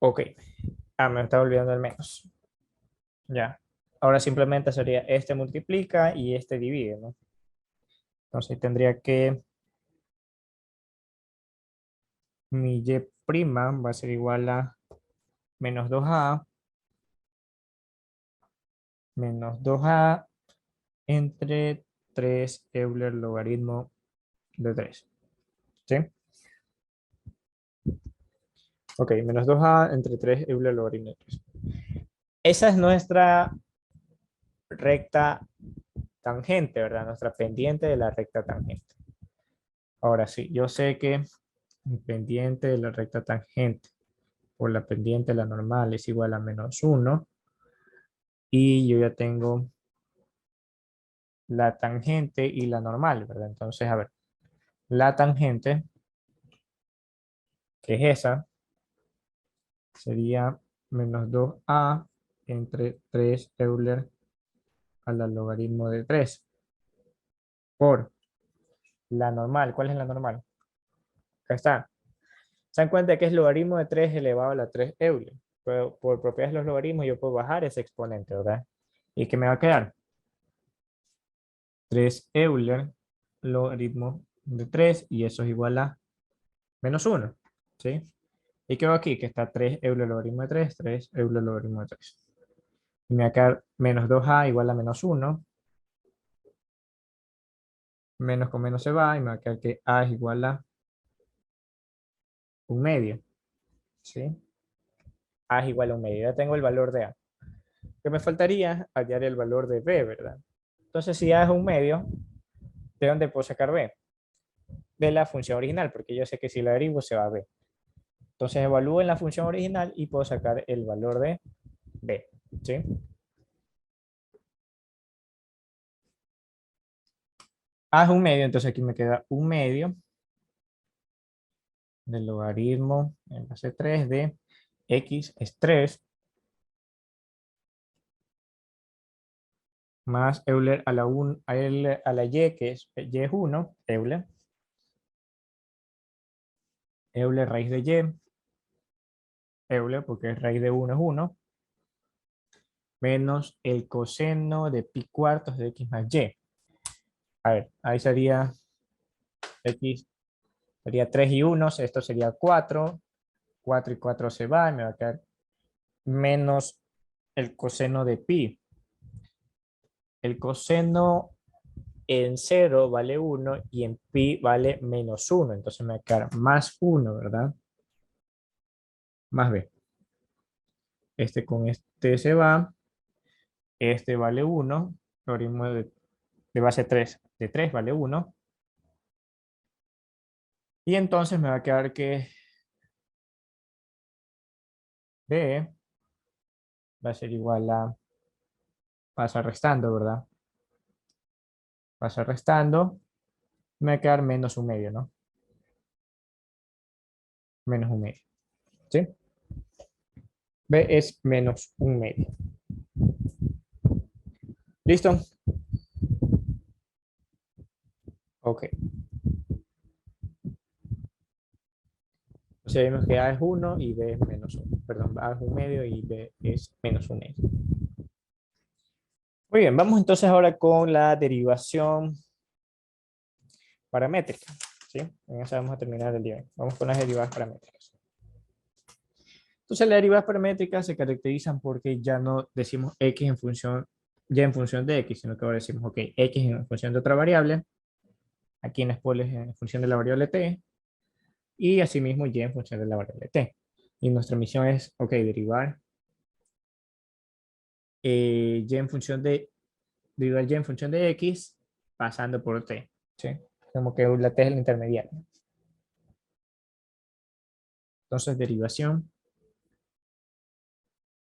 Ok. Ah, me estaba olvidando el menos. Ya. Ahora simplemente sería este multiplica y este divide, ¿no? Entonces tendría que mi Y' va a ser igual a menos 2A menos 2A entre 3 Euler logaritmo de 3. ¿Sí? Ok, menos 2A entre 3 Euler logaritmo de 3. Esa es nuestra recta tangente, ¿verdad? Nuestra pendiente de la recta tangente. Ahora sí, yo sé que mi pendiente de la recta tangente por la pendiente de la normal es igual a menos 1. Y yo ya tengo la tangente y la normal, ¿verdad? Entonces, a ver, la tangente, que es esa, sería menos 2A entre 3 Euler a la logaritmo de 3 por la normal. ¿Cuál es la normal? Acá está. Se dan cuenta que es logaritmo de 3 elevado a la 3 Euler. Pero por propiedades de los logaritmos yo puedo bajar ese exponente, ¿verdad? ¿Y qué me va a quedar? 3 Euler logaritmo de 3 y eso es igual a menos 1. ¿Sí? Y quedo aquí que está 3 Euler logaritmo de 3, 3 Euler logaritmo de 3. Y me va a quedar menos 2A igual a menos 1. Menos con menos se va y me va a quedar que A es igual a un medio. ¿Sí? A es igual a un medio. Ya tengo el valor de A. Que me faltaría hallar el valor de B, ¿verdad? Entonces, si A es un medio, ¿de dónde puedo sacar B? De la función original, porque yo sé que si la derivo se va a B. Entonces, evalúo en la función original y puedo sacar el valor de B. ¿Sí? A es un medio, entonces aquí me queda un medio del logaritmo en base 3 de X es 3 más Euler a la, a la Y, que es Y es 1, Euler raíz de Y, Euler porque es raíz de 1 es 1, menos el coseno de pi cuartos de X más Y. A ver, ahí sería X, sería 3 y 1, esto sería 4, 4 y 4 se va, y me va a quedar menos el coseno de pi. El coseno en 0 vale 1 y en pi vale menos 1. Entonces me va a quedar más 1, ¿verdad? Más b. Este con este se va. Este vale 1. Logaritmo de base 3 de 3 vale 1. Y entonces me va a quedar que b va a ser igual a, pasa restando, ¿verdad? Pasa restando. Me va a quedar menos un medio, ¿no? Menos un medio. ¿Sí? B es menos un medio. ¿Listo? Ok. O sea, vemos que A es 1 y B es menos 1. Perdón, A es un medio y B es menos un medio. Muy bien, vamos entonces ahora con la derivación paramétrica. ¿Sí? En esa vamos a terminar el día. Vamos con las derivadas paramétricas. Entonces, las derivadas paramétricas se caracterizan porque ya no decimos x en función, ya en función de x, sino que ahora decimos, ok, x en función de otra variable, aquí en spoles en función de la variable t, y asimismo y en función de la variable t. Y nuestra misión es, ok, derivar y en función de derivar y en función de x pasando por t. ¿Sí? Como que la t es el intermediario. Entonces, derivación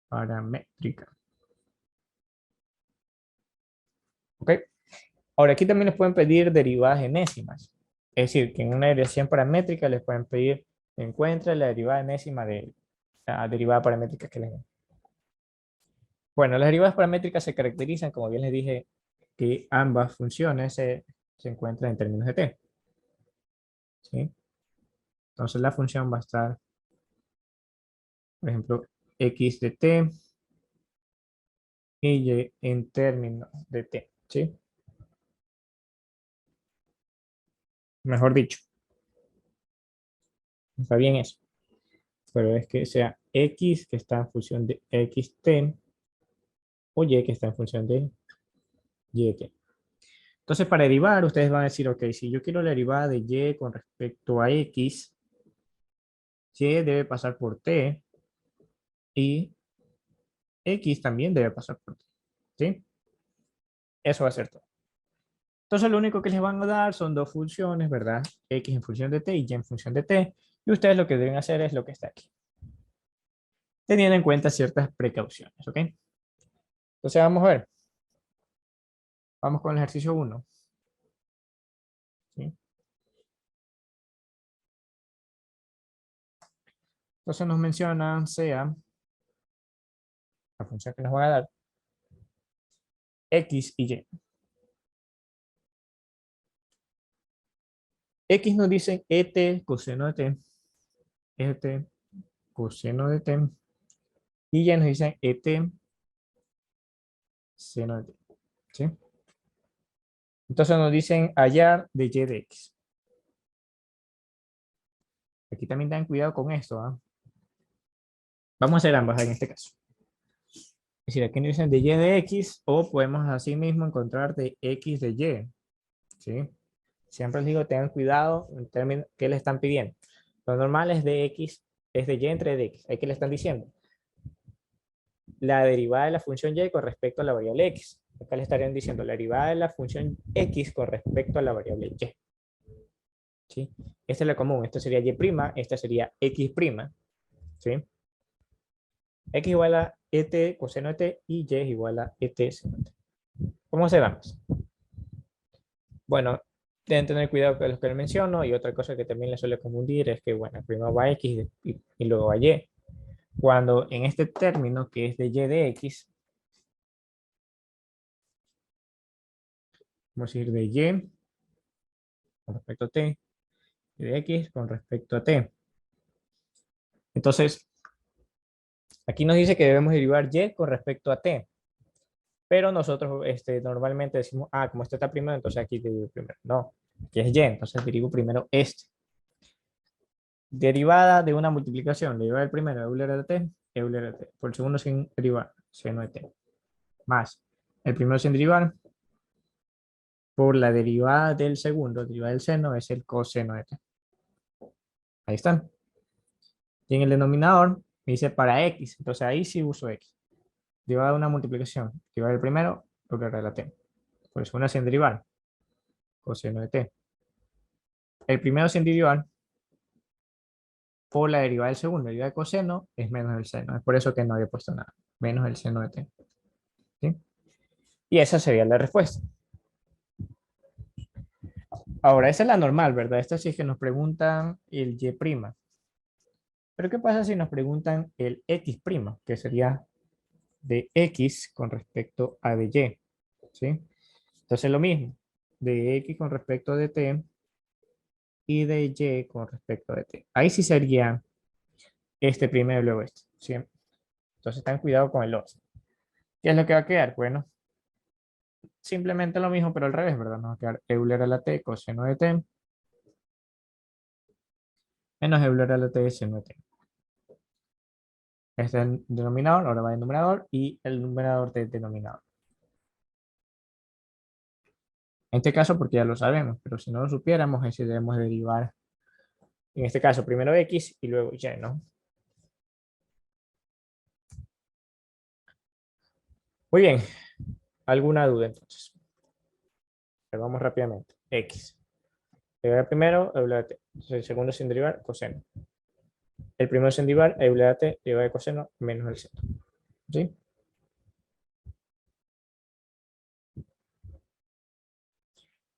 paramétrica. ¿Ok? Ahora, aquí también les pueden pedir derivadas enésimas. Es decir, que en una derivación paramétrica les pueden pedir que encuentre la derivada enésima de la derivada paramétrica que les den. Bueno, las derivadas paramétricas se caracterizan, como bien les dije, que ambas funciones se encuentran en términos de t. ¿Sí? Entonces la función va a estar, por ejemplo, x de t y y en términos de t. ¿Sí? Mejor dicho, está bien eso. Pero es que sea x que está en función de xt o y que está en función de y de t. Entonces, para derivar, ustedes van a decir, ok, si yo quiero la derivada de y con respecto a x, y debe pasar por t y x también debe pasar por t. ¿Sí? Eso va a ser todo. Entonces, lo único que les van a dar son dos funciones, ¿verdad? X en función de t y y en función de t. Y ustedes lo que deben hacer es lo que está aquí, teniendo en cuenta ciertas precauciones, ¿ok? Entonces, vamos a ver. Vamos con el ejercicio 1. ¿Sí? Entonces, nos mencionan sea la función que nos van a dar, x y y. X nos dicen et coseno de t, et coseno de t, y y nos dicen et seno de t. ¿Sí? Entonces nos dicen hallar de y de x. Aquí también tengan cuidado con esto. ¿Ah? Vamos a hacer ambas en este caso. Es decir, aquí nos dicen de y de x o podemos así mismo encontrar de x de y. ¿Sí? Siempre les digo, tengan cuidado en términos que le están pidiendo. Lo normal es de x, es de y entre de x. Aquí le están diciendo la derivada de la función y con respecto a la variable x. Acá le estarían diciendo la derivada de la función x con respecto a la variable y. ¿Sí? Esta es la común. Esta sería y', esta sería x'. ¿Sí? X igual a et coseno de t y y es igual a et seno de t. ¿Cómo se dan? Bueno, deben tener cuidado con los que les menciono y otra cosa que también les suele confundir es que, bueno, primero va x y luego va y. Cuando en este término que es de y de x, vamos a decir de y con respecto a t y de x con respecto a t. Entonces, aquí nos dice que debemos derivar y con respecto a t. Pero nosotros normalmente decimos, como este está primero, entonces aquí derivo primero. No, aquí es y, entonces derivo primero este. Derivada de una multiplicación, derivada del primero, Euler de t, Euler de t. Por el segundo sin derivar, seno de t. Más el primero sin derivar, por la derivada del segundo, derivada del seno, es el coseno de t. Ahí están. Y en el denominador me dice para x, entonces ahí sí uso x. Derivada de una multiplicación, derivada del primero, Euler de la t. Por el segundo sin derivar, coseno de t. El primero sin derivar, por la derivada del segundo, la derivada de coseno, es menos el seno. Es por eso que no había puesto nada. Menos el seno de t. ¿Sí? Y esa sería la respuesta. Ahora, esa es la normal, ¿verdad? Esta sí es que nos preguntan el y'. Pero ¿qué pasa si nos preguntan el x', que sería de x con respecto a de y? ¿Sí? Entonces lo mismo, de x con respecto de t y de y con respecto de t. Ahí sí sería este primero y luego este. ¿Sí? Entonces ten cuidado con el otro. ¿Qué es lo que va a quedar? Bueno, simplemente lo mismo, pero al revés, ¿verdad? Nos va a quedar Euler a la t coseno de t menos Euler a la t seno de t. Este es el denominador, ahora va el numerador y el numerador del denominador. En este caso, porque ya lo sabemos, pero si no lo supiéramos, es si debemos derivar, en este caso, primero x y luego y, ¿no? Muy bien, ¿alguna duda entonces? Vamos rápidamente. X. Derivar primero, Euler de t. Entonces, el segundo sin derivar, coseno. El primero sin derivar, el de t, derivada de coseno menos el seno. ¿Sí?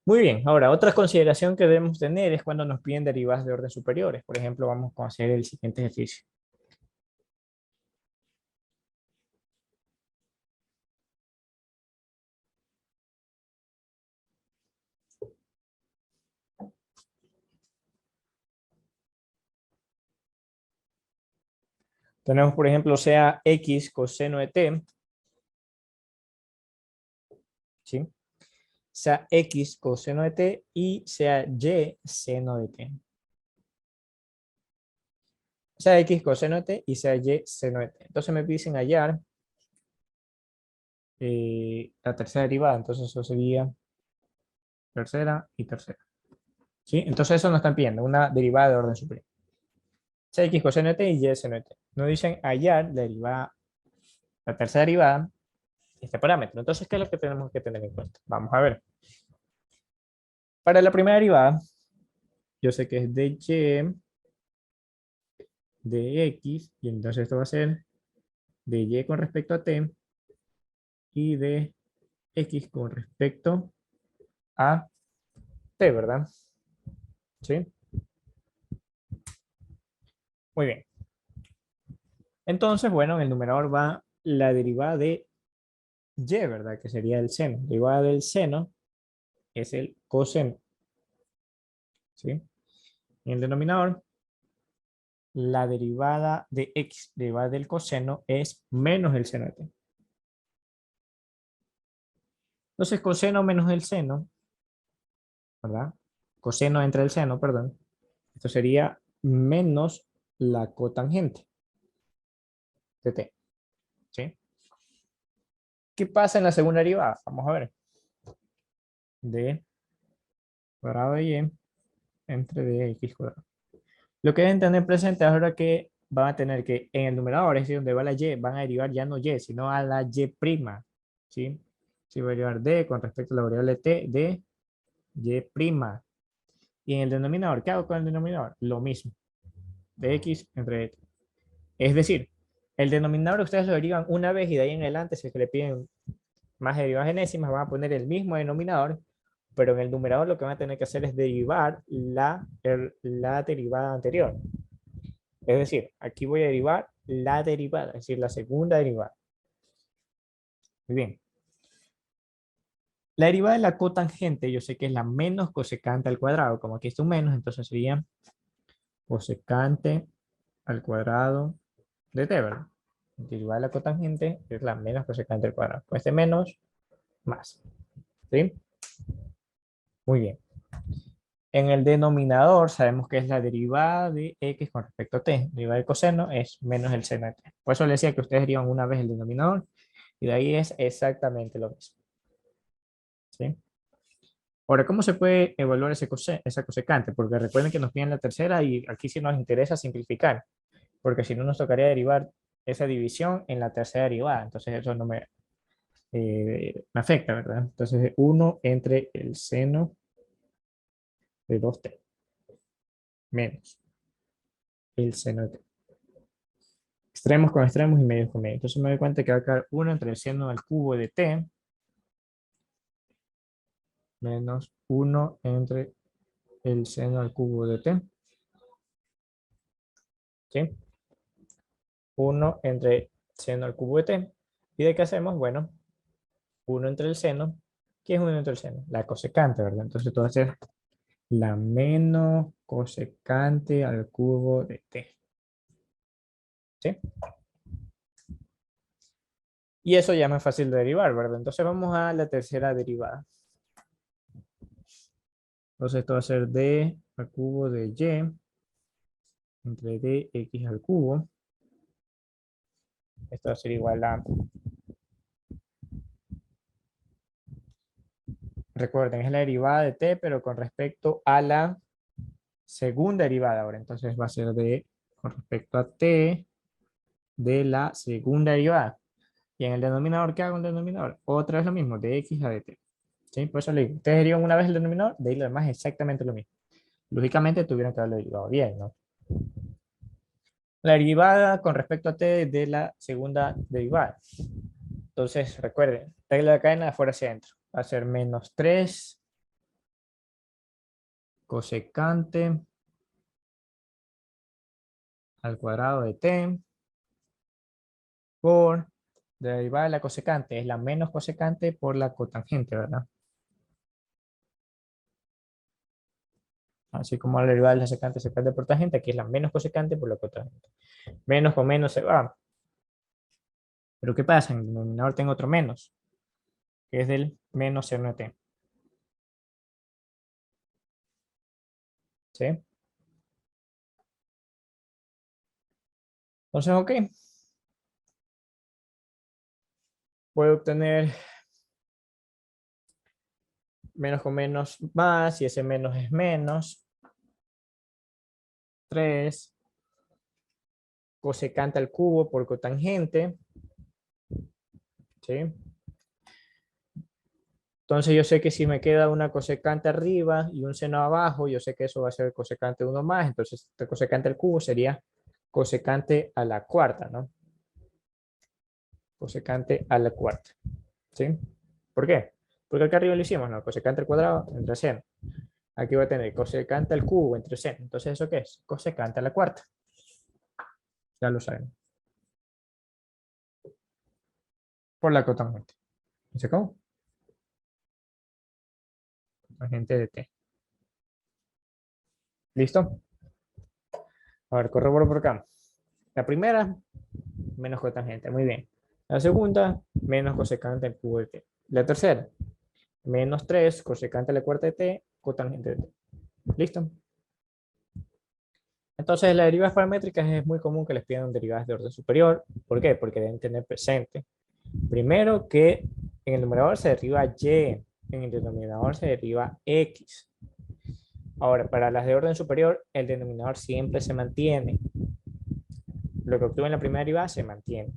Muy bien, ahora otra consideración que debemos tener es cuando nos piden derivadas de orden superiores. Por ejemplo, vamos a hacer el siguiente ejercicio. Tenemos, por ejemplo, sea x coseno de t, ¿sí? Sea x coseno de t y sea y seno de t. Sea x coseno de t y sea y seno de t. Entonces me dicen hallar la tercera derivada. Entonces eso sería tercera y tercera. ¿Sí? Entonces eso nos están pidiendo, una derivada de orden superior. Sea x coseno de t y y seno de t. Nos dicen hallar la derivada, la tercera derivada, este parámetro. Entonces, ¿qué es lo que tenemos que tener en cuenta? Vamos a ver. Para la primera derivada, yo sé que es de y de x, y entonces esto va a ser de y con respecto a t y de x con respecto a t, ¿verdad? ¿Sí? Muy bien. Entonces, bueno, en el numerador va la derivada de y, ¿verdad? Que sería el seno. La derivada del seno es el coseno. ¿Sí? En el denominador, la derivada de x, derivada del coseno, es menos el seno de t. Entonces, coseno menos el seno, ¿verdad? Coseno entre el seno, perdón. Esto sería menos la cotangente de t. ¿Sí? ¿Qué pasa en la segunda derivada? Vamos a ver. D cuadrado de y entre dx cuadrado. Lo que deben tener presente ahora que van a tener que en el numerador, es decir, donde va la y, van a derivar ya no y, sino a la y prima. ¿Sí? Si voy a derivar d con respecto a la variable t de y prima. Y en el denominador, ¿qué hago con el denominador? Lo mismo. Dx entre dt. Es decir, el denominador ustedes lo derivan una vez y de ahí en adelante, si es que le piden más derivadas enésimas, van a poner el mismo denominador, pero en el numerador lo que van a tener que hacer es derivar la derivada anterior. Es decir, aquí voy a derivar la derivada, es decir, la segunda derivada. Muy bien. La derivada de la cotangente, yo sé que es la menos cosecante al cuadrado. Como aquí está un menos, entonces sería cosecante al cuadrado de t, ¿verdad? La derivada de la cotangente es la menos cosecante al cuadrado. Pues este menos, más. ¿Sí? Muy bien. En el denominador sabemos que es la derivada de x con respecto a t. Derivada del coseno es menos el seno de t. Por eso le decía que ustedes derivan una vez el denominador y de ahí es exactamente lo mismo. ¿Sí? Ahora, ¿cómo se puede evaluar esa cosecante? Porque recuerden que nos piden la tercera y aquí sí nos interesa simplificar, porque si no nos tocaría derivar esa división en la tercera derivada. Entonces eso no me afecta, ¿verdad? Entonces 1 entre el seno de 2t menos el seno de t. Extremos con extremos y medios con medios. Entonces me doy cuenta que va a quedar 1 entre el seno al cubo de t menos 1 entre el seno al cubo de t. ¿Sí? 1 entre seno al cubo de t. ¿Y de qué hacemos? Bueno, 1 entre el seno. ¿Qué es 1 entre el seno? La cosecante, ¿verdad? Entonces esto va a ser la menos cosecante al cubo de t. ¿Sí? Y eso ya es más fácil de derivar, ¿verdad? Entonces vamos a la tercera derivada. Entonces esto va a ser d al cubo de y entre dx al cubo. Esto va a ser igual a, recuerden, es la derivada de t, pero con respecto a la segunda derivada ahora. Entonces va a ser de, con respecto a t, de la segunda derivada. Y en el denominador, ¿qué hago en el denominador? Otra vez lo mismo, de x a de t. ¿Sí? Por eso le digo, ustedes derivan una vez el denominador, de ahí lo demás es exactamente lo mismo. Lógicamente tuvieron que haberlo derivado bien, ¿no? La derivada con respecto a t de la segunda derivada. Entonces, recuerden, regla de cadena de afuera hacia adentro. Va a ser menos 3 cosecante al cuadrado de t por la derivada de la cosecante. Es la menos cosecante por la cotangente, ¿verdad? Así como la derivada de la secante se pierde por tangente, aquí es la menos cosecante por la cotangente. Menos con menos se va. Pero ¿qué pasa? En el denominador tengo otro menos, que es del menos seno de t. ¿Sí? Entonces, ok. Puedo obtener menos con menos más, y ese menos es menos 3 cosecante al cubo por cotangente. ¿Sí? Entonces yo sé que si me queda una cosecante arriba y un seno abajo, yo sé que eso va a ser cosecante de uno más, entonces este cosecante al cubo sería cosecante a la cuarta, ¿no? Cosecante a la cuarta, ¿sí? ¿Por qué? Porque acá arriba lo hicimos, ¿no? Cosecante al cuadrado entre seno. Aquí voy a tener cosecante al cubo entre seno. Entonces, ¿eso qué es? Cosecante a la cuarta. Ya lo saben. Por la cotangente. ¿Y se acabó? Cotangente de t. ¿Listo? A ver, corroboro por acá. La primera, menos cotangente. Muy bien. La segunda, menos cosecante al cubo de t. La tercera, menos 3 cosecante a la cuarta de t, cotangente de t. ¿Listo? Entonces, las derivadas paramétricas es muy común que les pidan derivadas de orden superior. ¿Por qué? Porque deben tener presente, primero, que en el numerador se deriva y, en el denominador se deriva x. Ahora, para las de orden superior, el denominador siempre se mantiene. Lo que obtuve en la primera derivada se mantiene.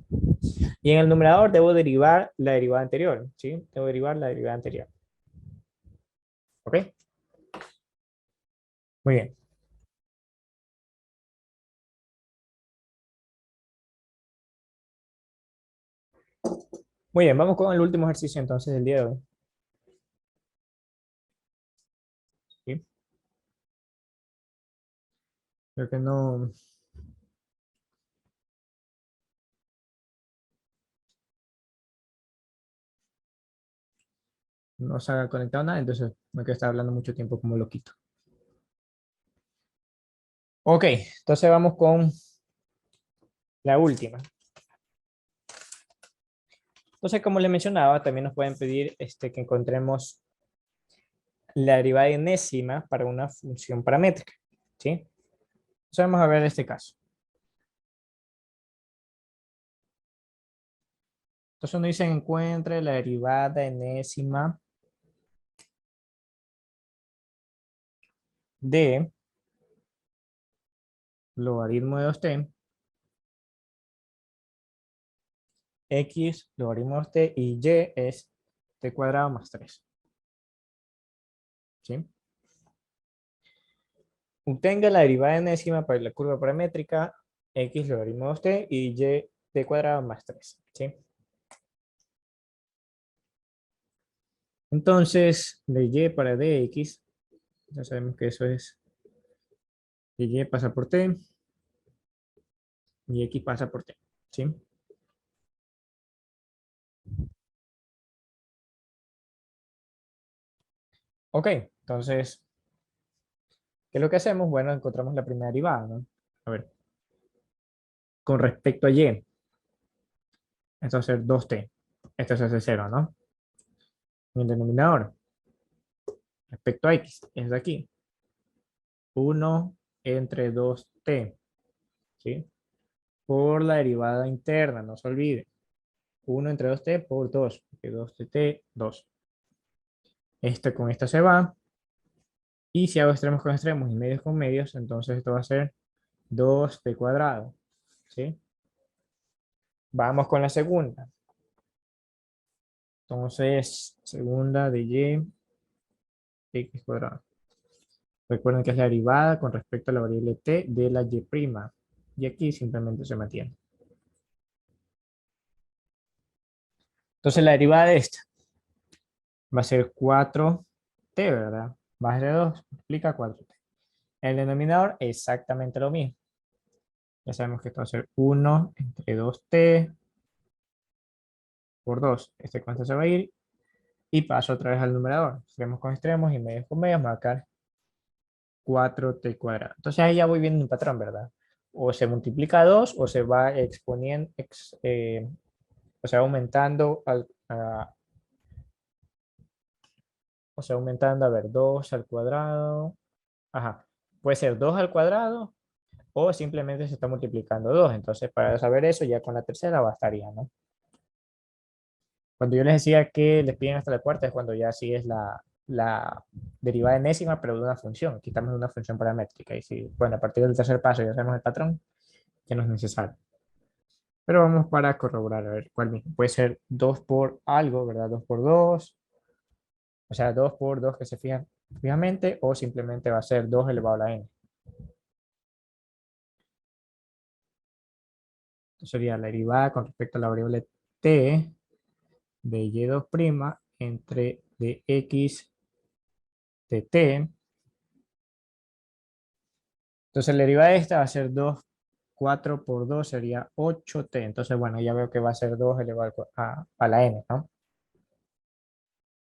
Y en el numerador debo derivar la derivada anterior, ¿sí? Debo derivar la derivada anterior. ¿Ok? Muy bien. Muy bien, vamos con el último ejercicio entonces del día de hoy. ¿Sí? Creo que no se ha conectado nada, entonces me quedo estar hablando mucho tiempo como loquito. Ok, entonces vamos con la última. Entonces, como les mencionaba, también nos pueden pedir que encontremos la derivada enésima para una función paramétrica. ¿Sí? Entonces vamos a ver este caso. Entonces nos dice encuentre la derivada enésima de logaritmo de 2t, x logaritmo de 2t y y es t cuadrado más 3. ¿Sí? Obtenga la derivada enésima para la curva paramétrica x logaritmo de 2t y y t cuadrado más 3. ¿Sí? Entonces, de y para dx, ya sabemos que eso es y pasa por t y x pasa por t. ¿Sí? Ok, entonces, ¿qué es lo que hacemos? Bueno, encontramos la primera derivada, ¿no? A ver, con respecto a y, esto va a ser 2t. Esto se hace 0, ¿no? En el denominador, respecto a x, es de aquí. 1 entre 2t, ¿sí? Por la derivada interna, no se olvide. 1 entre 2t por 2, porque 2t, 2. Este con esta se va. Y si hago extremos con extremos y medios con medios, entonces esto va a ser 2t cuadrado. ¿Sí? Vamos con la segunda. Entonces, segunda de y x cuadrado. Recuerden que es la derivada con respecto a la variable t de la y prima. y aquí simplemente se mantiene. Entonces la derivada de esta va a ser 4t, ¿verdad? Base de 2 multiplica 4t. El denominador exactamente lo mismo. Ya sabemos que esto va a ser 1 entre 2t por 2. Este cuánto se va a ir y paso otra vez al numerador. Extremos con extremos y medios con medios, marcar 4t cuadrado. Entonces ahí ya voy viendo un patrón, ¿verdad? O se multiplica 2 o se va exponiendo, o sea, aumentando, o sea, aumentando, a ver, 2 al cuadrado. Ajá, puede ser 2 al cuadrado o simplemente se está multiplicando 2. Entonces, para saber eso, ya con la tercera bastaría, ¿no? Cuando yo les decía que les piden hasta la cuarta es cuando ya sí es la derivada enésima, pero de una función. Aquí estamos en una función paramétrica. Y si, bueno, a partir del tercer paso ya sabemos el patrón, que no es necesario. Pero vamos para corroborar, a ver cuál mismo. Puede ser 2 por algo, ¿verdad? 2 por 2. O sea, 2 por 2 que se fijan fijamente, o simplemente va a ser 2 elevado a la n. Entonces sería la derivada con respecto a la variable t de y2' entre dx de t. Entonces la derivada de esta va a ser 2, 4 por 2 sería 8t. Entonces, bueno, ya veo que va a ser 2 elevado a la n, ¿no?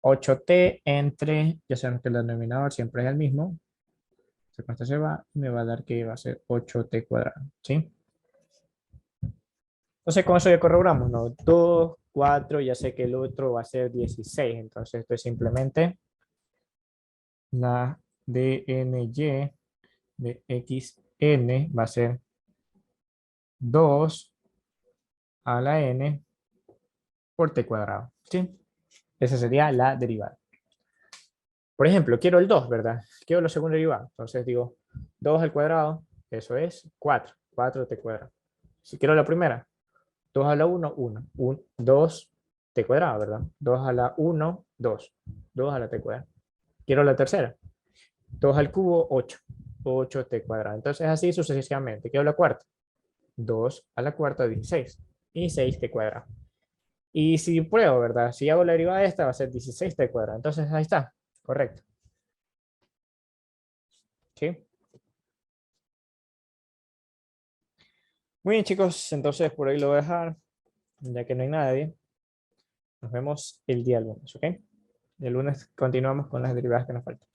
8t entre, ya saben que el denominador siempre es el mismo. Entonces, se va, me va a dar que va a ser 8t cuadrado, ¿sí? Entonces, con eso ya corroboramos, ¿no? 2, 4, ya sé que el otro va a ser 16. Entonces, esto es simplemente la dny de xn va a ser 2 a la n por t cuadrado, ¿sí? Esa sería la derivada. Por ejemplo, quiero el 2, ¿verdad? Quiero la segunda derivada. Entonces digo 2 al cuadrado, eso es 4, 4t cuadrado. Si quiero la primera, 2 a la 1, 1, 2t cuadrado, ¿verdad? 2 a la 1, 2, 2 a la t cuadrado. Quiero la tercera, 2 al cubo, 8, 8t cuadrado. Entonces así sucesivamente. Quiero la cuarta, 2 a la cuarta, 16, y 6t cuadrado. Y si pruebo, ¿verdad? Si hago la derivada de esta, va a ser 16t cuadrado. Entonces ahí está, correcto. ¿Sí? Muy bien, chicos, entonces por ahí lo voy a dejar, ya que no hay nadie. Nos vemos el día lunes, ¿ok? El lunes continuamos con las derivadas que nos faltan.